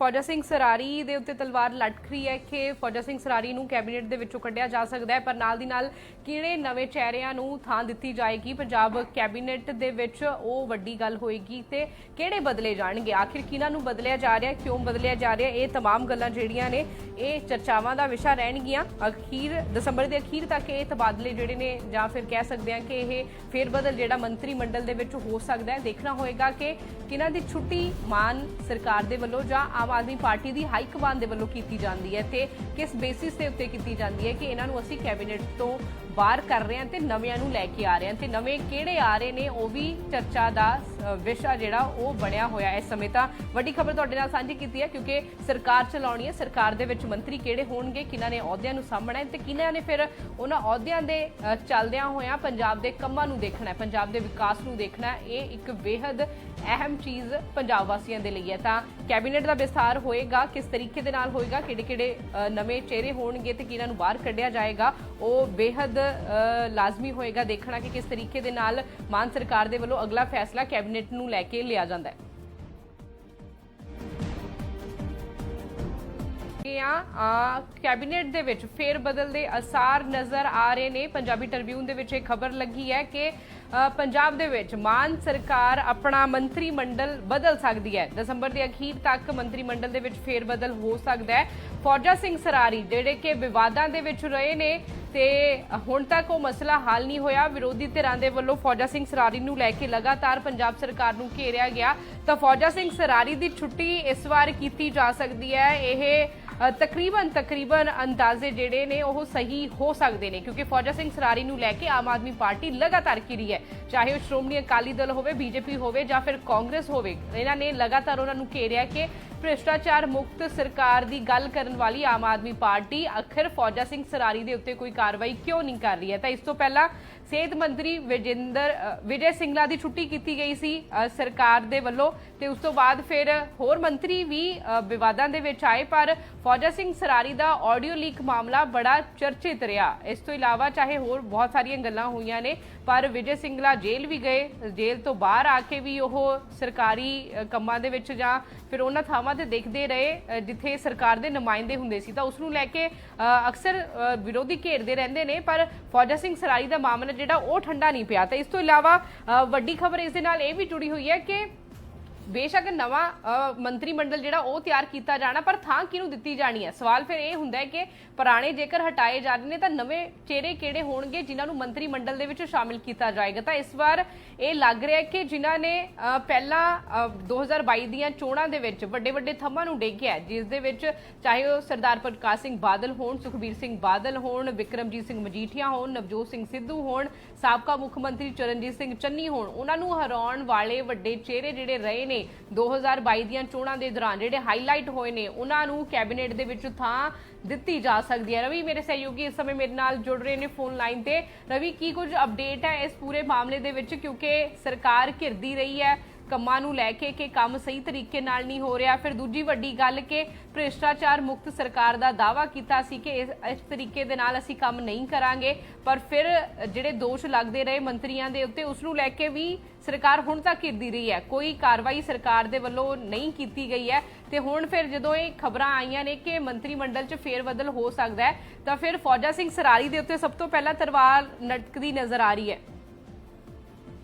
फौजा सिंह सरारी दे उत्ते तलवार लटक रही है कि फौजा सिंह सरारी नूं कैबिनेट दे विचों कढिया जा सकदा है, पर नाल दी नाल किहड़े नवें चेहरिਆਂ ਨੂੰ ਥਾਂ ਦਿੱਤੀ ਜਾਏਗੀ ਪੰਜਾਬ कैबिनेट ਦੇ ਵਿੱਚ ਉਹ ਵੱਡੀ ਗੱਲ ਹੋਏਗੀ ਤੇ ਕਿਹੜੇ ਬਦਲੇ ਜਾਣਗੇ, ਆਖਿਰ ਕਿਹਨਾਂ ਨੂੰ ਬਦਲਿਆ ਜਾ ਰਿਹਾ, ਕਿਉਂ ਬਦਲਿਆ ਜਾ ਰਿਹਾ, ਇਹ तमाम ਗੱਲਾਂ ਜਿਹੜੀਆਂ ਨੇ ਇਹ ਚਰਚਾਵਾਂ ਦਾ ਵਿਸ਼ਾ ਰਹਿਣਗੀਆਂ। ਅਖੀਰ ਦਸੰਬਰ ਦੇ ਅਖੀਰ ਤੱਕ ਇਹ ਤਬਾਦਲੇ ਜਿਹੜੇ ਨੇ ਜਾਂ ਫਿਰ ਕਹਿ ਸਕਦੇ ਹਾਂ ਕਿ ਇਹ ਫੇਰ ਬਦਲ ਜਿਹੜਾ ਮੰਤਰੀ ਮੰਡਲ ਦੇ ਵਿੱਚ ਹੋ ਸਕਦਾ ਹੈ। ਦੇਖਣਾ ਹੋਏਗਾ ਕਿ ਕਿਹਨਾਂ ਦੀ ਛੁੱਟੀ ਮਾਨ ਸਰਕਾਰ ਦੇ ਵੱਲੋਂ ਜਾਂ ਆਮ ਆਦਮੀ ਪਾਰਟੀ ਦੀ ਹਾਈ ਕਮਾਨ ਦੇ ਵੱਲੋਂ ਕੀਤੀ ਜਾਂਦੀ ਹੈ ਤੇ ਕਿਸ ਬੇਸਿਸ ਦੇ ਉੱਤੇ ਕੀਤੀ ਜਾਂਦੀ ਹੈ ਕਿ ਇਹਨਾਂ ਨੂੰ ਅਸੀਂ ਕੈਬਨਿਟ ਤੋਂ ਬਾਹਰ ਕਰ ਰਹੇ ਹਾਂ ਤੇ ਨਵਿਆਂ ਨੂੰ ਲੈ ਕੇ ਆ ਰਹੇ ਹਾਂ ਤੇ ਨਵੇਂ ਕਿਹੜੇ ਆ ਰਹੇ ਨੇ ਉਹ ਵੀ ਚਰਚਾ ਦਾ ਵਿਸ਼ਾ ਜਿਹੜਾ ਉਹ ਬਣਿਆ ਹੋਇਆ ਇਸ ਸਮੇਂ। ਤਾਂ ਵੱਡੀ ਖਬਰ ਤੁਹਾਡੇ ਨਾਲ ਸਾਂਝੀ ਕੀਤੀ ਹੈ ਕਿਉਂਕਿ ਸਰਕਾਰ ਚਲਾਉਣੀ ਹੈ, ਸਰਕਾਰ ਦੇ ਵਿੱਚ ਮੰਤਰੀ ਕਿਹੜੇ ਹੋਣਗੇ, ਕਿਹਨਾਂ ਨੇ ਅਹੁਦਿਆਂ ਨੂੰ ਸਾਂਭਣਾ ਹੈ ਤੇ ਕਿਹਨਾਂ ਨੇ ਫਿਰ ਉਹਨਾਂ ਅਹੁਦਿਆਂ ਦੇ ਚੱਲਦਿਆਂ ਹੋਇਆਂ ਪੰਜਾਬ ਦੇ ਕੰਮਾਂ ਨੂੰ ਦੇਖਣਾ ਹੈ, ਪੰਜਾਬ ਦੇ ਵਿਕਾਸ ਨੂੰ ਦੇਖਣਾ ਹੈ। ਇਹ ਇੱਕ ਬੇहद ਅਹਿਮ ਚੀਜ਼ ਪੰਜਾਬ ਵਾਸੀਆਂ ਦੇ ਲਈ ਹੈ। ਤਾਂ ਕੈਬਨਿਟ ਦਾ ਵਿਸਥਾਰ ਹੋਏਗਾ, ਕਿਸ ਤਰੀਕੇ ਦੇ ਨਾਲ ਹੋਏਗਾ, ਕਿਹੜੇ ਨਵੇਂ ਚਿਹਰੇ ਹੋਣਗੇ ਤੇ ਕਿਹਨਾਂ ਨੂੰ ਬਾਹਰ ਕੱਢਿਆ ਜਾਏਗਾ, ਉਹ ਬੇहद ਲਾਜ਼ਮੀ ਹੋਏਗਾ ਦੇਖਣਾ ਕਿ ਕਿਸ ਤਰੀਕੇ ਦੇ ਨਾਲ ਮਾਨ ਸਰਕਾਰ ਦੇ ਵੱਲੋਂ ਅਗਲਾ ਫੈਸਲਾ ਕੈਬਨਿਟ ਨੂੰ ਲੈ ਕੇ ਲਿਆ ਜਾਂਦਾ ਹੈ। कैबिनेट ਦੇ ਵਿੱਚ ਫੇਰ ਬਦਲ ਦੇ ਅਸਾਰ ਨਜ਼ਰ ਆ ਰਹੇ ਨੇ। ਪੰਜਾਬੀ ਟ੍ਰਿਬਿਊਨ ਦੇ ਵਿੱਚ ਇਹ ਖਬਰ ਲੱਗੀ ਹੈ ਕਿ ਪੰਜਾਬ ਦੇ ਵਿੱਚ ਮਾਨ ਸਰਕਾਰ ਆਪਣਾ ਮੰਤਰੀ ਮੰਡਲ ਬਦਲ ਸਕਦੀ ਹੈ। ਦਸੰਬਰ ਦੇ ਅਖੀਰ ਤੱਕ ਮੰਤਰੀ ਮੰਡਲ ਦੇ ਵਿੱਚ ਫੇਰ ਬਦਲ ਹੋ ਸਕਦਾ ਹੈ। ਫੌਜਾ ਸਿੰਘ ਸਰਾਰੀ ਜਿਹੜੇ ਕਿ ਵਿਵਾਦਾਂ ਦੇ ਵਿੱਚ ਰਹੇ ਨੇ ਤੇ ਹੁਣ ਤੱਕ ਉਹ ਮਸਲਾ ਹੱਲ ਨਹੀਂ ਹੋਇਆ। ਵਿਰੋਧੀ ਧਿਰਾਂ ਦੇ ਵੱਲੋਂ ਫੌਜਾ ਸਿੰਘ ਸਰਾਰੀ ਨੂੰ ਲੈ ਕੇ ਲਗਾਤਾਰ ਪੰਜਾਬ ਸਰਕਾਰ ਨੂੰ ਘੇਰਿਆ ਗਿਆ ਤਾਂ ਫੌਜਾ ਸਿੰਘ ਸਰਾਰੀ ਦੀ ਛੁੱਟੀ ਇਸ ਵਾਰ ਕੀਤੀ ਜਾ ਸਕਦੀ ਹੈ। ਇਹ ਤਕਰੀਬਨ ਅੰਦਾਜ਼ੇ ਜਿਹੜੇ ਨੇ ਉਹ ਸਹੀ ਹੋ ਸਕਦੇ ਨੇ ਕਿਉਂਕਿ ਫੌਜਾ ਸਿੰਘ ਸਰਾਰੀ ਨੂੰ ਲੈ ਕੇ ਆਮ ਆਦਮੀ ਪਾਰਟੀ ਲਗਾਤਾਰ ਘਿਰੀ ਹੈ, ਚਾਹੇ ਉਹ ਸ਼੍ਰੋਮਣੀ ਅਕਾਲੀ ਦਲ ਹੋਵੇ, ਬੀਜੇਪੀ ਹੋਵੇ ਜਾਂ ਫਿਰ ਕਾਂਗਰਸ ਹੋਵੇ। ਇਹਨਾਂ ਨੇ ਲਗਾਤਾਰ ਉਹਨਾਂ ਨੂੰ ਘੇਰਿਆ ਕਿ ਭ੍ਰਿਸ਼ਟਾਚਾਰ ਮੁਕਤ ਸਰਕਾਰ ਦੀ ਗੱਲ ਕਰਨ ਵਾਲੀ ਆਮ ਆਦਮੀ ਪਾਰਟੀ ਆਖਿਰ ਫੌਜਾ ਸਿੰਘ ਸਰਾਰੀ ਦੇ ਉੱਤੇ ਕੋਈ ਕਾਰਵਾਈ ਕਿਉਂ ਨਹੀਂ ਕਰ ਰਹੀ ਹੈ। ਤਾਂ ਇਸ ਤੋਂ ਪਹਿਲਾਂ ਸਿਹਤ ਮੰਤਰੀ ਵਿਜੇ ਸਿੰਗਲਾ ਦੀ ਛੁੱਟੀ ਕੀਤੀ ਗਈ ਸੀ ਸਰਕਾਰ ਦੇ ਵੱਲੋਂ ਤੇ ਉਸ ਤੋਂ ਬਾਅਦ ਫਿਰ ਹੋਰ ਮੰਤਰੀ ਵੀ ਵਿਵਾਦਾਂ ਦੇ ਵਿੱਚ ਆਏ, ਪਰ ਫੌਜਾ ਸਿੰਘ ਸਰਾਰੀ ਦਾ ਆਡੀਓ ਲੀਕ ਮਾਮਲਾ ਬੜਾ ਚਰਚਿਤ ਰਿਹਾ। ਇਸ ਤੋਂ ਇਲਾਵਾ ਚਾਹੇ ਹੋਰ ਬਹੁਤ ਸਾਰੀਆਂ ਗੱਲਾਂ ਹੋਈਆਂ ਨੇ, ਪਰ ਵਿਜੇ ਸਿੰਗਲਾ ਜੇਲ੍ਹ ਵੀ ਗਏ, ਜੇਲ੍ਹ ਤੋਂ ਬਾਹਰ ਆ ਕੇ ਵੀ ਉਹ ਸਰਕਾਰੀ ਕੰਮਾਂ ਦੇ ਵਿੱਚ ਜਾਂ ਫਿਰ ਉਹਨਾਂ ਥਾਵਾਂ ਤੇ ਦੇਖਦੇ ਰਹੇ ਜਿੱਥੇ ਸਰਕਾਰ ਦੇ ਨੁਮਾਇੰਦੇ ਹੁੰਦੇ ਸੀ। ਤਾਂ ਉਸ ਨੂੰ ਲੈ ਕੇ ਅਕਸਰ ਵਿਰੋਧੀ ਘੇਰਦੇ ਰਹਿੰਦੇ ਨੇ, ਪਰ ਫੌਜਾ ਸਿੰਘ ਸਰਾਰੀ ਦਾ ਮਾਮਲਾ ਜਿਹੜਾ ਉਹ ਠੰਡਾ ਨਹੀਂ ਪਿਆ। ਤਾਂ ਇਸ ਤੋਂ ਇਲਾਵਾ ਵੱਡੀ ਖਬਰ ਇਸ ਦੇ ਨਾਲ ਇਹ ਵੀ ਜੁੜੀ ਹੋਈ ਹੈ ਕਿ ਬੇਸ਼ੱਕ ਨਵਾਂ ਮੰਤਰੀ ਮੰਡਲ ਜਿਹੜਾ ਉਹ ਤਿਆਰ ਕੀਤਾ ਜਾਣਾ, ਪਰ ਥਾਂ ਕਿਹਨੂੰ ਦਿੱਤੀ ਜਾਣੀ ਹੈ। ਸਵਾਲ ਫਿਰ ਇਹ ਹੁੰਦਾ ਹੈ ਕਿ ਪੁਰਾਣੇ ਜੇਕਰ ਹਟਾਏ ਜਾ ਰਹੇ ਨੇ ਤਾਂ ਨਵੇਂ ਚਿਹਰੇ ਕਿਹੜੇ ਹੋਣਗੇ ਜਿਨ੍ਹਾਂ ਨੂੰ ਮੰਤਰੀ ਮੰਡਲ ਦੇ ਵਿੱਚ ਸ਼ਾਮਿਲ ਕੀਤਾ ਜਾਏਗਾ। ਤਾਂ ਇਸ ਵਾਰ ਇਹ ਲੱਗ ਰਿਹਾ ਕਿ ਜਿਨ੍ਹਾਂ ਨੇ ਪਹਿਲਾਂ 2022 ਦੀਆਂ ਚੋਣਾਂ ਦੇ ਵਿੱਚ ਵੱਡੇ ਥੰਮਾਂ ਨੂੰ ਡੇਗਿਆ, ਜਿਸ ਦੇ ਵਿੱਚ ਚਾਹੇ ਉਹ ਸਰਦਾਰ ਪ੍ਰਕਾਸ਼ ਸਿੰਘ ਬਾਦਲ ਹੋਣ, ਸੁਖਬੀਰ ਸਿੰਘ ਬਾਦਲ ਹੋਣ, ਵਿਕਰਮਜੀਤ ਸਿੰਘ ਮਜੀਠੀਆ ਹੋਣ, ਨਵਜੋਤ ਸਿੰਘ ਸਿੱਧੂ ਹੋਣ, ਸਾਬਕਾ ਮੁੱਖ ਮੰਤਰੀ ਚਰਨਜੀਤ ਸਿੰਘ ਚੰਨੀ ਹੋਣ, ਉਹਨਾਂ ਨੂੰ ਹਰਾਉਣ ਵਾਲੇ ਵੱਡੇ ਚਿਹਰੇ ਜਿਹੜੇ ਰਹੇ ਨੇ 2022 ਦੀਆਂ ਚੋਣਾਂ ਦੇ ਦੌਰਾਨ ਜਿਹੜੇ ਹਾਈਲਾਈਟ ਹੋਏ ਨੇ, ਉਹਨਾਂ ਨੂੰ ਕੈਬਨਿਟ ਦੇ ਵਿੱਚ ਥਾਂ ਦਿੱਤੀ ਜਾ ਸਕਦੀ ਹੈ। ਰਵੀ ਮੇਰੇ ਸਹਿਯੋਗੀ ਇਸ ਸਮੇਂ ਮੇਰੇ ਨਾਲ ਜੁੜ ਰਹੇ ਨੇ ਫੋਨ ਲਾਈਨ ਤੇ। ਰਵੀ, ਕੀ ਕੁਝ ਅਪਡੇਟ ਹੈ ਇਸ ਪੂਰੇ ਮਾਮਲੇ ਦੇ ਵਿੱਚ, ਕਿਉਂਕਿ ਸਰਕਾਰ ਘਿਰਦੀ ਰਹੀ ਹੈ ਕੰਮਾਂ ਨੂੰ ਲੈ ਕੇ ਕਿ ਕੰਮ ਸਹੀ ਤਰੀਕੇ ਨਾਲ ਨਹੀਂ ਹੋ ਰਿਹਾ। ਫਿਰ ਦੂਜੀ ਵੱਡੀ ਗੱਲ ਕਿ ਭ੍ਰਿਸ਼ਟਾਚਾਰ ਮੁਕਤ ਸਰਕਾਰ ਦਾ ਦਾਅਵਾ ਕੀਤਾ ਸੀ ਕਿ ਇਸ ਤਰੀਕੇ ਦੇ ਨਾਲ ਅਸੀਂ ਕੰਮ ਨਹੀਂ ਕਰਾਂਗੇ, ਪਰ ਫਿਰ ਜਿਹੜੇ ਦੋਸ਼ ਲੱਗਦੇ ਰਹੇ ਮੰਤਰੀਆਂ ਦੇ ਉੱਤੇ ਉਸ ਨੂੰ ਲੈ ਕੇ ਵੀ ਸਰਕਾਰ ਹੁਣ ਤੱਕ ਘਿਰਦੀ ਰਹੀ ਹੈ। ਕੋਈ ਕਾਰਵਾਈ ਸਰਕਾਰ ਦੇ ਵੱਲੋਂ ਨਹੀਂ ਕੀਤੀ ਗਈ ਹੈ ਤੇ ਹੁਣ ਫਿਰ ਜਦੋਂ ਇਹ ਖਬਰਾਂ ਆਈਆਂ ਨੇ ਕਿ ਮੰਤਰੀ ਮੰਡਲ 'ਚ ਫੇਰਬਦਲ ਹੋ ਸਕਦਾ ਹੈ ਤਾਂ ਫਿਰ ਫੌਜਾ ਸਿੰਘ ਸਰਾਰੀ ਦੇ ਉੱਤੇ ਸਭ ਤੋਂ ਪਹਿਲਾਂ ਤਲਵਾਰ ਲਟਕਦੀ ਨਜ਼ਰ ਆ ਰਹੀ ਹੈ।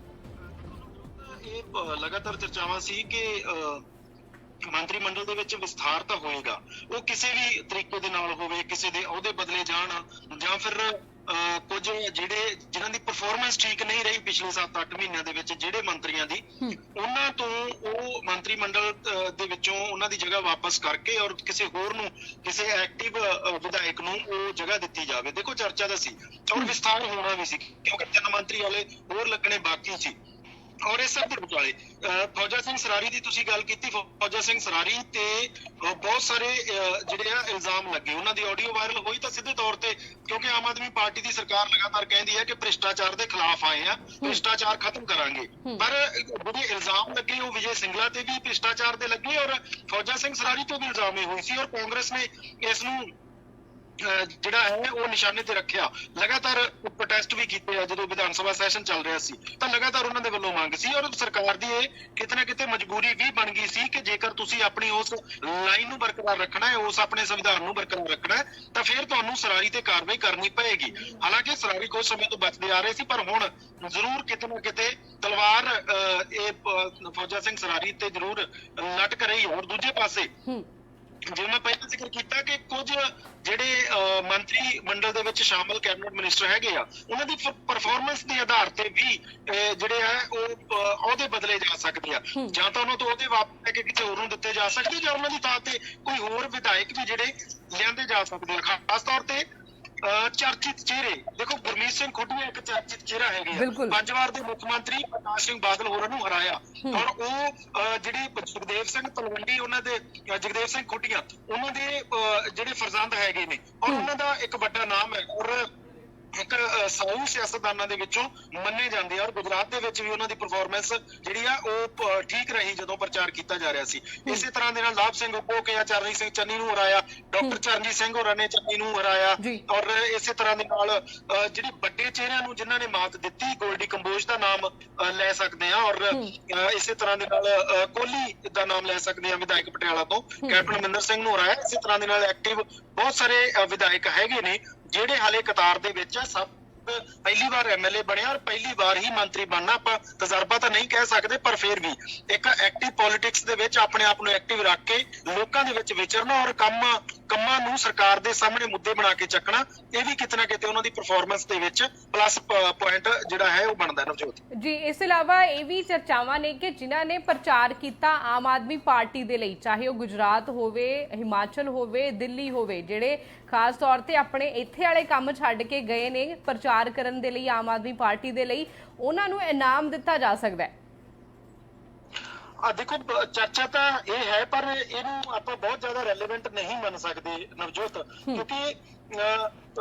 ਇਹ ਲਗਾਤਾਰ ਚਰਚਾਵਾਂ ਸੀ ਕਿ ਮੰਤਰੀ ਮੰਡਲ ਦੇ ਵਿੱਚ ਵਿਸਥਾਰ ਤਾਂ ਹੋਏਗਾ, ਉਹ ਕਿਸੇ ਵੀ ਤਰੀਕੇ ਦੇ ਨਾਲ ਹੋਵੇ, ਕਿਸੇ ਦੇ ਅਹੁਦੇ ਬਦਲੇ ਜਾਣ ਜਾਂ ਫਿਰ ਕੁਝ ਜਿਨ੍ਹਾਂ ਦੀ ਪਰਫਾਰਮੈਂਸ ਠੀਕ ਨਹੀਂ ਰਹੀ ਪਿਛਲੇ 7-8 ਮਹੀਨਿਆਂ ਦੇ ਵਿੱਚ ਜਿਹੜੇ ਮੰਤਰੀਆਂ ਦੀ, ਉਹਨਾਂ ਤੋਂ ਉਹ ਮੰਤਰੀ ਮੰਡਲ ਦੇ ਵਿੱਚੋਂ ਉਹਨਾਂ ਦੀ ਜਗ੍ਹਾ ਵਾਪਸ ਕਰਕੇ ਔਰ ਕਿਸੇ ਹੋਰ ਨੂੰ, ਕਿਸੇ ਐਕਟਿਵ ਵਿਧਾਇਕ ਨੂੰ ਉਹ ਜਗ੍ਹਾ ਦਿੱਤੀ ਜਾਵੇ। ਦੇਖੋ ਚਰਚਾ ਤਾਂ ਸੀ ਔਰ ਵਿਸਥਾਰ ਹੋਣਾ ਵੀ ਸੀ ਕਿਉਂਕਿ 3 ਮੰਤਰੀ ਵਾਲੇ ਹੋਰ ਲੱਗਣੇ ਬਾਕੀ ਸੀ। ਔਰ ਇਸ ਸਭ ਦੇ ਵਿਚਾਲੇ ਫੌਜਾ ਸਿੰਘ ਸਰਾਰੀ ਦੀ ਤੁਸੀਂ ਗੱਲ ਕੀਤੀ, ਫੌਜਾ ਸਿੰਘ ਸਰਾਰੀ ਤੇ ਬਹੁਤ ਸਾਰੇ ਜਿਹੜੇ ਆ ਇਲਜ਼ਾਮ ਲੱਗੇ, ਉਹਨਾਂ ਦੀ ਆਡੀਓ ਵਾਇਰਲ ਹੋਈ ਤਾਂ ਸਿੱਧੇ ਤੌਰ ਤੇ, ਕਿਉਂਕਿ ਆਮ ਆਦਮੀ ਪਾਰਟੀ ਦੀ ਸਰਕਾਰ ਲਗਾਤਾਰ ਕਹਿੰਦੀ ਹੈ ਕਿ ਭ੍ਰਿਸ਼ਟਾਚਾਰ ਦੇ ਖਿਲਾਫ ਆਏ ਆ, ਭ੍ਰਿਸ਼ਟਾਚਾਰ ਖਤਮ ਕਰਾਂਗੇ, ਪਰ ਜਿਹੜੇ ਇਲਜ਼ਾਮ ਲੱਗੇ ਉਹ ਵਿਜੇ ਸਿੰਗਲਾ ਤੇ ਵੀ ਭ੍ਰਿਸ਼ਟਾਚਾਰ ਦੇ ਲੱਗੇ ਔਰ ਫੌਜਾ ਸਿੰਘ ਸਰਾਰੀ ਤੋਂ ਵੀ ਇਲਜ਼ਾਮ ਇਹ ਹੋਈ ਸੀ ਔਰ ਕਾਂਗਰਸ ਨੇ ਇਸ ਨੂੰ ਜਿਹੜਾ ਹੈ ਉਹ ਨਿਸ਼ਾਨੇ ਤੇ ਰੱਖਿਆ। ਲਗਾਤਾਰ ਪ੍ਰੋਟੈਸਟ ਵੀ ਕੀਤੇ ਆ ਜਦੋਂ ਵਿਧਾਨ ਸਭਾ ਸੈਸ਼ਨ ਚੱਲ ਰਿਹਾ ਸੀ ਤਾਂ ਲਗਾਤਾਰ ਉਹਨਾਂ ਦੇ ਵੱਲੋਂ ਮੰਗ ਸੀ ਔਰ ਸਰਕਾਰ ਦੀ ਇਹ ਕਿਤੇ ਨਾ ਕਿਤੇ ਮਜਬੂਰੀ ਵੀ ਬਣ ਗਈ ਸੀ ਕਿ ਜੇਕਰ ਤੁਸੀਂ ਆਪਣੀ ਉਸ ਲਾਈਨ ਨੂੰ ਬਰਕਰਾਰ ਰੱਖਣਾ ਹੈ, ਉਸ ਆਪਣੇ ਸੰਵਿਧਾਨ ਨੂੰ ਬਰਕਰਾਰ ਰੱਖਣਾ ਹੈ ਤਾਂ ਫਿਰ ਤੁਹਾਨੂੰ ਸਰਾਰੀ ਤੇ ਕਾਰਵਾਈ ਕਰਨੀ ਪਏਗੀ। ਹਾਲਾਂਕਿ ਸਰਾਰੀ ਕੁਝ ਸਮੇਂ ਤੋਂ ਬਚਦੇ ਆ ਰਹੇ ਸੀ ਪਰ ਹੁਣ ਜ਼ਰੂਰ ਕਿਤੇ ਨਾ ਕਿਤੇ ਤਲਵਾਰ ਇਹ ਫੌਜਾ ਸਿੰਘ ਸਰਾਰੀ ਤੇ ਜ਼ਰੂਰ ਲਟਕ ਰਹੀ ਹੈ। ਔਰ ਦੂਜੇ ਪਾਸੇ ਜਿਵੇਂ ਮੈਂ ਪਹਿਲਾਂ ਜ਼ਿਕਰ ਕੀਤਾ ਕਿ ਕੁਝ ਜਿਹੜੇ ਮੰਤਰੀ ਮੰਡਲ ਦੇ ਵਿੱਚ ਸ਼ਾਮਲ ਕੈਬਨਿਟ ਮਿਨਿਸਟਰ ਹੈਗੇ ਆ, ਉਹਨਾਂ ਦੀ ਪਰਫਾਰਮੈਂਸ ਦੇ ਆਧਾਰ ਤੇ ਵੀ ਜਿਹੜੇ ਆ ਉਹ ਅਹੁਦੇ ਬਦਲੇ ਜਾ ਸਕਦੇ ਆ, ਜਾਂ ਤਾਂ ਉਹਨਾਂ ਤੋਂ ਅਹੁਦੇ ਵਾਪਸ ਲੈ ਕੇ ਕਿਸੇ ਹੋਰ ਨੂੰ ਦਿੱਤੇ ਜਾ ਸਕਦੇ ਜਾਂ ਉਹਨਾਂ ਦੀ ਥਾਂ ਤੇ ਕੋਈ ਹੋਰ ਵਿਧਾਇਕ ਵੀ ਜਿਹੜੇ ਲਿਆਂਦੇ ਜਾ ਸਕਦੇ ਆ। ਖਾਸ ਤੌਰ ਤੇ ਚਰਚਿਤ ਚਿਹਰੇ, ਦੇਖੋ ਗੁਰਮੀਤ ਸਿੰਘ ਖੁੱਡੀਆਂ ਇੱਕ ਚਰਚਿਤ ਚਿਹਰਾ ਹੈਗੇ ਆ, 5 ਵਾਰ ਦੇ ਮੁੱਖ ਮੰਤਰੀ ਪ੍ਰਕਾਸ਼ ਸਿੰਘ ਬਾਦਲ ਹੋਰਾਂ ਨੂੰ ਹਰਾਇਆ ਔਰ ਉਹ ਜਿਹੜੇ ਜਗਦੇਵ ਸਿੰਘ ਤਲਵੰਡੀ, ਉਹਨਾਂ ਦੇ ਜਗਦੇਵ ਸਿੰਘ ਖੁੱਡੀਆਂ, ਉਹਨਾਂ ਦੇ ਜਿਹੜੇ ਫਰਜ਼ੰਦ ਹੈਗੇ ਨੇ ਔਰ ਉਹਨਾਂ ਦਾ ਇੱਕ ਵੱਡਾ ਨਾਮ ਹੈ ਔਰ ਇੱਕ ਸਾਊ ਸਿਆਸਤਦਾਨਾਂ ਦੇ ਵਿੱਚੋਂ ਮੰਨੇ ਜਾਂਦੇ ਆ ਔਰ ਗੁਜਰਾਤ ਦੇ ਵਿੱਚ ਵੀ ਉਹਨਾਂ ਦੀ ਪਰਫਾਰਮੈਂਸ ਜਿਹੜੀ ਆ ਉਹ ਠੀਕ ਰਹੀ ਜਦੋਂ ਪ੍ਰਚਾਰ ਕੀਤਾ ਜਾ ਰਿਹਾ ਸੀ। ਇਸੇ ਤਰ੍ਹਾਂ ਦੇ ਨਾਲ ਲਾਭ ਸਿੰਘ ਉਪੋਕੇ ਆ ਚਰਨਜੀਤ ਸਿੰਘ ਚੰਨੀ ਨੂੰ ਹਰਾਇਆ, ਡਾਕਟਰ ਚਰਨਜੀਤ ਸਿੰਘ ਹੋਰਾਂ ਨੇ ਚੰਨੀ ਨੂੰ ਹਰਾਇਆ ਔਰ ਇਸੇ ਤਰ੍ਹਾਂ ਦੇ ਨਾਲ ਜਿਹੜੇ ਵੱਡੇ ਚਿਹਰਿਆਂ ਨੂੰ ਜਿਨ੍ਹਾਂ ਨੇ ਮਾਤ ਦਿੱਤੀ, ਗੋਲਡੀ ਕੰਬੋਜ ਦਾ ਨਾਮ ਲੈ ਸਕਦੇ ਆ ਔਰ ਇਸੇ ਤਰ੍ਹਾਂ ਦੇ ਨਾਲ ਕੋਹਲੀ ਦਾ ਨਾਮ ਲੈ ਸਕਦੇ ਆ ਵਿਧਾਇਕ ਪਟਿਆਲਾ ਤੋਂ, ਕੈਪਟਨ ਅਮਰਿੰਦਰ ਸਿੰਘ ਨੂੰ ਹਰਾਇਆ। ਇਸੇ ਤਰ੍ਹਾਂ ਦੇ ਨਾਲ ਐਕਟਿਵ ਬਹੁਤ ਸਾਰੇ ਵਿਧਾਇਕ ਹੈਗੇ ਨੇ ਜਿਹੜੇ ਹਾਲੇ ਕਤਾਰ ਦੇ ਵਿੱਚ ਆ। ਸਭ ਪਹਿਲੀ ਵਾਰ ਐਮਐਲਏ ਬਣਿਆ ਔਰ ਪਹਿਲੀ ਵਾਰ ਹੀ ਮੰਤਰੀ ਬਣਨਾ, ਆਪਾਂ ਤਜਰਬਾ ਤਾਂ ਨਹੀਂ ਕਹਿ ਸਕਦੇ ਪਰ ਫਿਰ ਵੀ ਇੱਕ ਐਕਟਿਵ ਪੋਲਿਟਿਕਸ ਦੇ ਵਿੱਚ ਆਪਣੇ ਆਪ ਨੂੰ ਐਕਟਿਵ ਰੱਖ ਕੇ ਲੋਕਾਂ ਦੇ ਵਿੱਚ ਵਿਚਰਨਾ ਔਰ ਕੰਮਾਂ ਨੂੰ ਸਰਕਾਰ ਦੇ ਸਾਹਮਣੇ ਮੁੱਦੇ ਬਣਾ ਕੇ ਚੱਕਣਾ, ਇਹ ਵੀ ਕਿਤੇ ਨਾ ਕਿਤੇ ਉਹਨਾਂ ਦੀ ਪਰਫਾਰਮੈਂਸ ਦੇ ਵਿੱਚ ਪਲੱਸ ਪੁਆਇੰਟ ਜਿਹੜਾ ਹੈ ਉਹ ਬਣਦਾ ਨਵਜੋਤ ਜੀ। ਇਸ ਤੋਂ ਇਲਾਵਾ ਇਹ ਵੀ ਚਰਚਾਵਾਂ ਨੇ ਕਿ ਜਿਨ੍ਹਾਂ ਨੇ ਪ੍ਰਚਾਰ ਕੀਤਾ ਆਮ ਆਦਮੀ ਪਾਰਟੀ ਦੇ ਲਈ, ਚਾਹੇ ਉਹ ਗੁਜਰਾਤ ਹੋਵੇ, ਹਿਮਾਚਲ ਹੋਵੇ, ਦਿੱਲੀ ਹੋਵੇ, ਜਿਹੜੇ ਖਾਸ ਤੌਰ ਤੇ ਆਪਣੇ ਇੱਥੇ ਵਾਲੇ ਕੰਮ ਛੱਡ ਕੇ ਗਏ ਨੇ ਪ੍ਰਚਾਰ ਕਰਨ ਦੇ ਲਈ ਆਮ ਆਦਮੀ ਪਾਰਟੀ ਦੇ ਲਈ, ਉਹਨਾਂ ਨੂੰ ਇਨਾਮ ਦਿੱਤਾ ਜਾ ਸਕਦਾ ਹੈ। ਦੇਖੋ ਚਰਚਾ ਤਾਂ ਇਹ ਹੈ ਪਰ ਇਹਨੂੰ ਆਪਾਂ ਬਹੁਤ ਜ਼ਿਆਦਾ ਰੈਲੇਵੈਂਟ ਨਹੀਂ ਮੰਨ ਸਕਦੇ ਨਵਜੋਤ, ਕਿਉਂਕਿ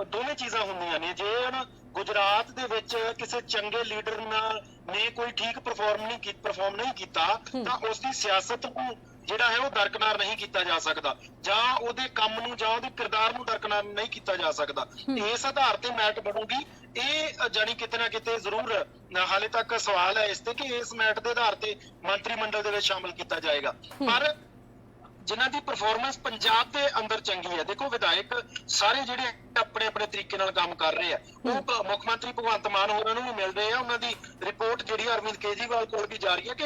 ਦੋਵੇਂ ਚੀਜ਼ਾਂ ਹੁੰਦੀਆਂ ਨੇ। ਜੇ ਹੁਣ ਗੁਜਰਾਤ ਦੇ ਵਿੱਚ ਕਿਸੇ ਚੰਗੇ ਲੀਡਰ ਨੇ ਕੋਈ ਠੀਕ ਪਰਫਾਰਮ ਨਹੀਂ ਕੀਤਾ ਤਾਂ ਉਸ ਦੀ ਸਿਆਸਤ ਨੂੰ ਜਿਹੜਾ ਹੈ ਉਹ ਦਰਕਨਾਰ ਨਹੀਂ ਕੀਤਾ ਜਾ ਸਕਦਾ, ਜਾਂ ਉਹਦੇ ਕੰਮ ਨੂੰ ਜਾਂ ਉਹਦੇ ਕਿਰਦਾਰ ਨੂੰ ਦਰਕਨਾਰ ਨਹੀਂ ਕੀਤਾ ਜਾ ਸਕਦਾ। ਇਸ ਆਧਾਰ ਤੇ ਮੈਟ ਬਣੂਗੀ ਇਹ ਜਾਨੀ ਕਿਤੇ ਨਾ ਕਿਤੇ ਜ਼ਰੂਰ ਹਾਲੇ ਤੱਕ ਸਵਾਲ ਹੈ ਇਸ ਤੇ ਕਿ ਇਸ ਮੈਟ ਦੇ ਆਧਾਰ ਤੇ ਮੰਤਰੀ ਮੰਡਲ ਦੇ ਵਿੱਚ ਸ਼ਾਮਲ ਕੀਤਾ ਜਾਏਗਾ। ਪਰ ਜਿਨ੍ਹਾਂ ਦੀ ਪਰਫਾਰਮੈਂਸ ਪੰਜਾਬ ਦੇ ਅੰਦਰ ਚੰਗੀ ਹੈ, ਦੇਖੋ ਵਿਧਾਇਕ ਸਾਰੇ ਜਿਹੜੇ ਆਪਣੇ ਆਪਣੇ ਤਰੀਕੇ ਨਾਲ ਕੰਮ ਕਰ ਰਹੇ ਆ, ਉਹ ਮੁੱਖ ਮੰਤਰੀ ਭਗਵੰਤ ਮਾਨ ਹੋਰਾਂ ਨੂੰ ਵੀ ਮਿਲ ਰਹੇ ਆ। ਉਹਨਾਂ ਦੀ ਰਿਪੋਰਟ ਜਿਹੜੀ ਅਰਵਿੰਦ ਕੇਜਰੀਵਾਲ ਕੋਲ ਵੀ ਜਾ ਰਹੀ ਹੈ ਕਿ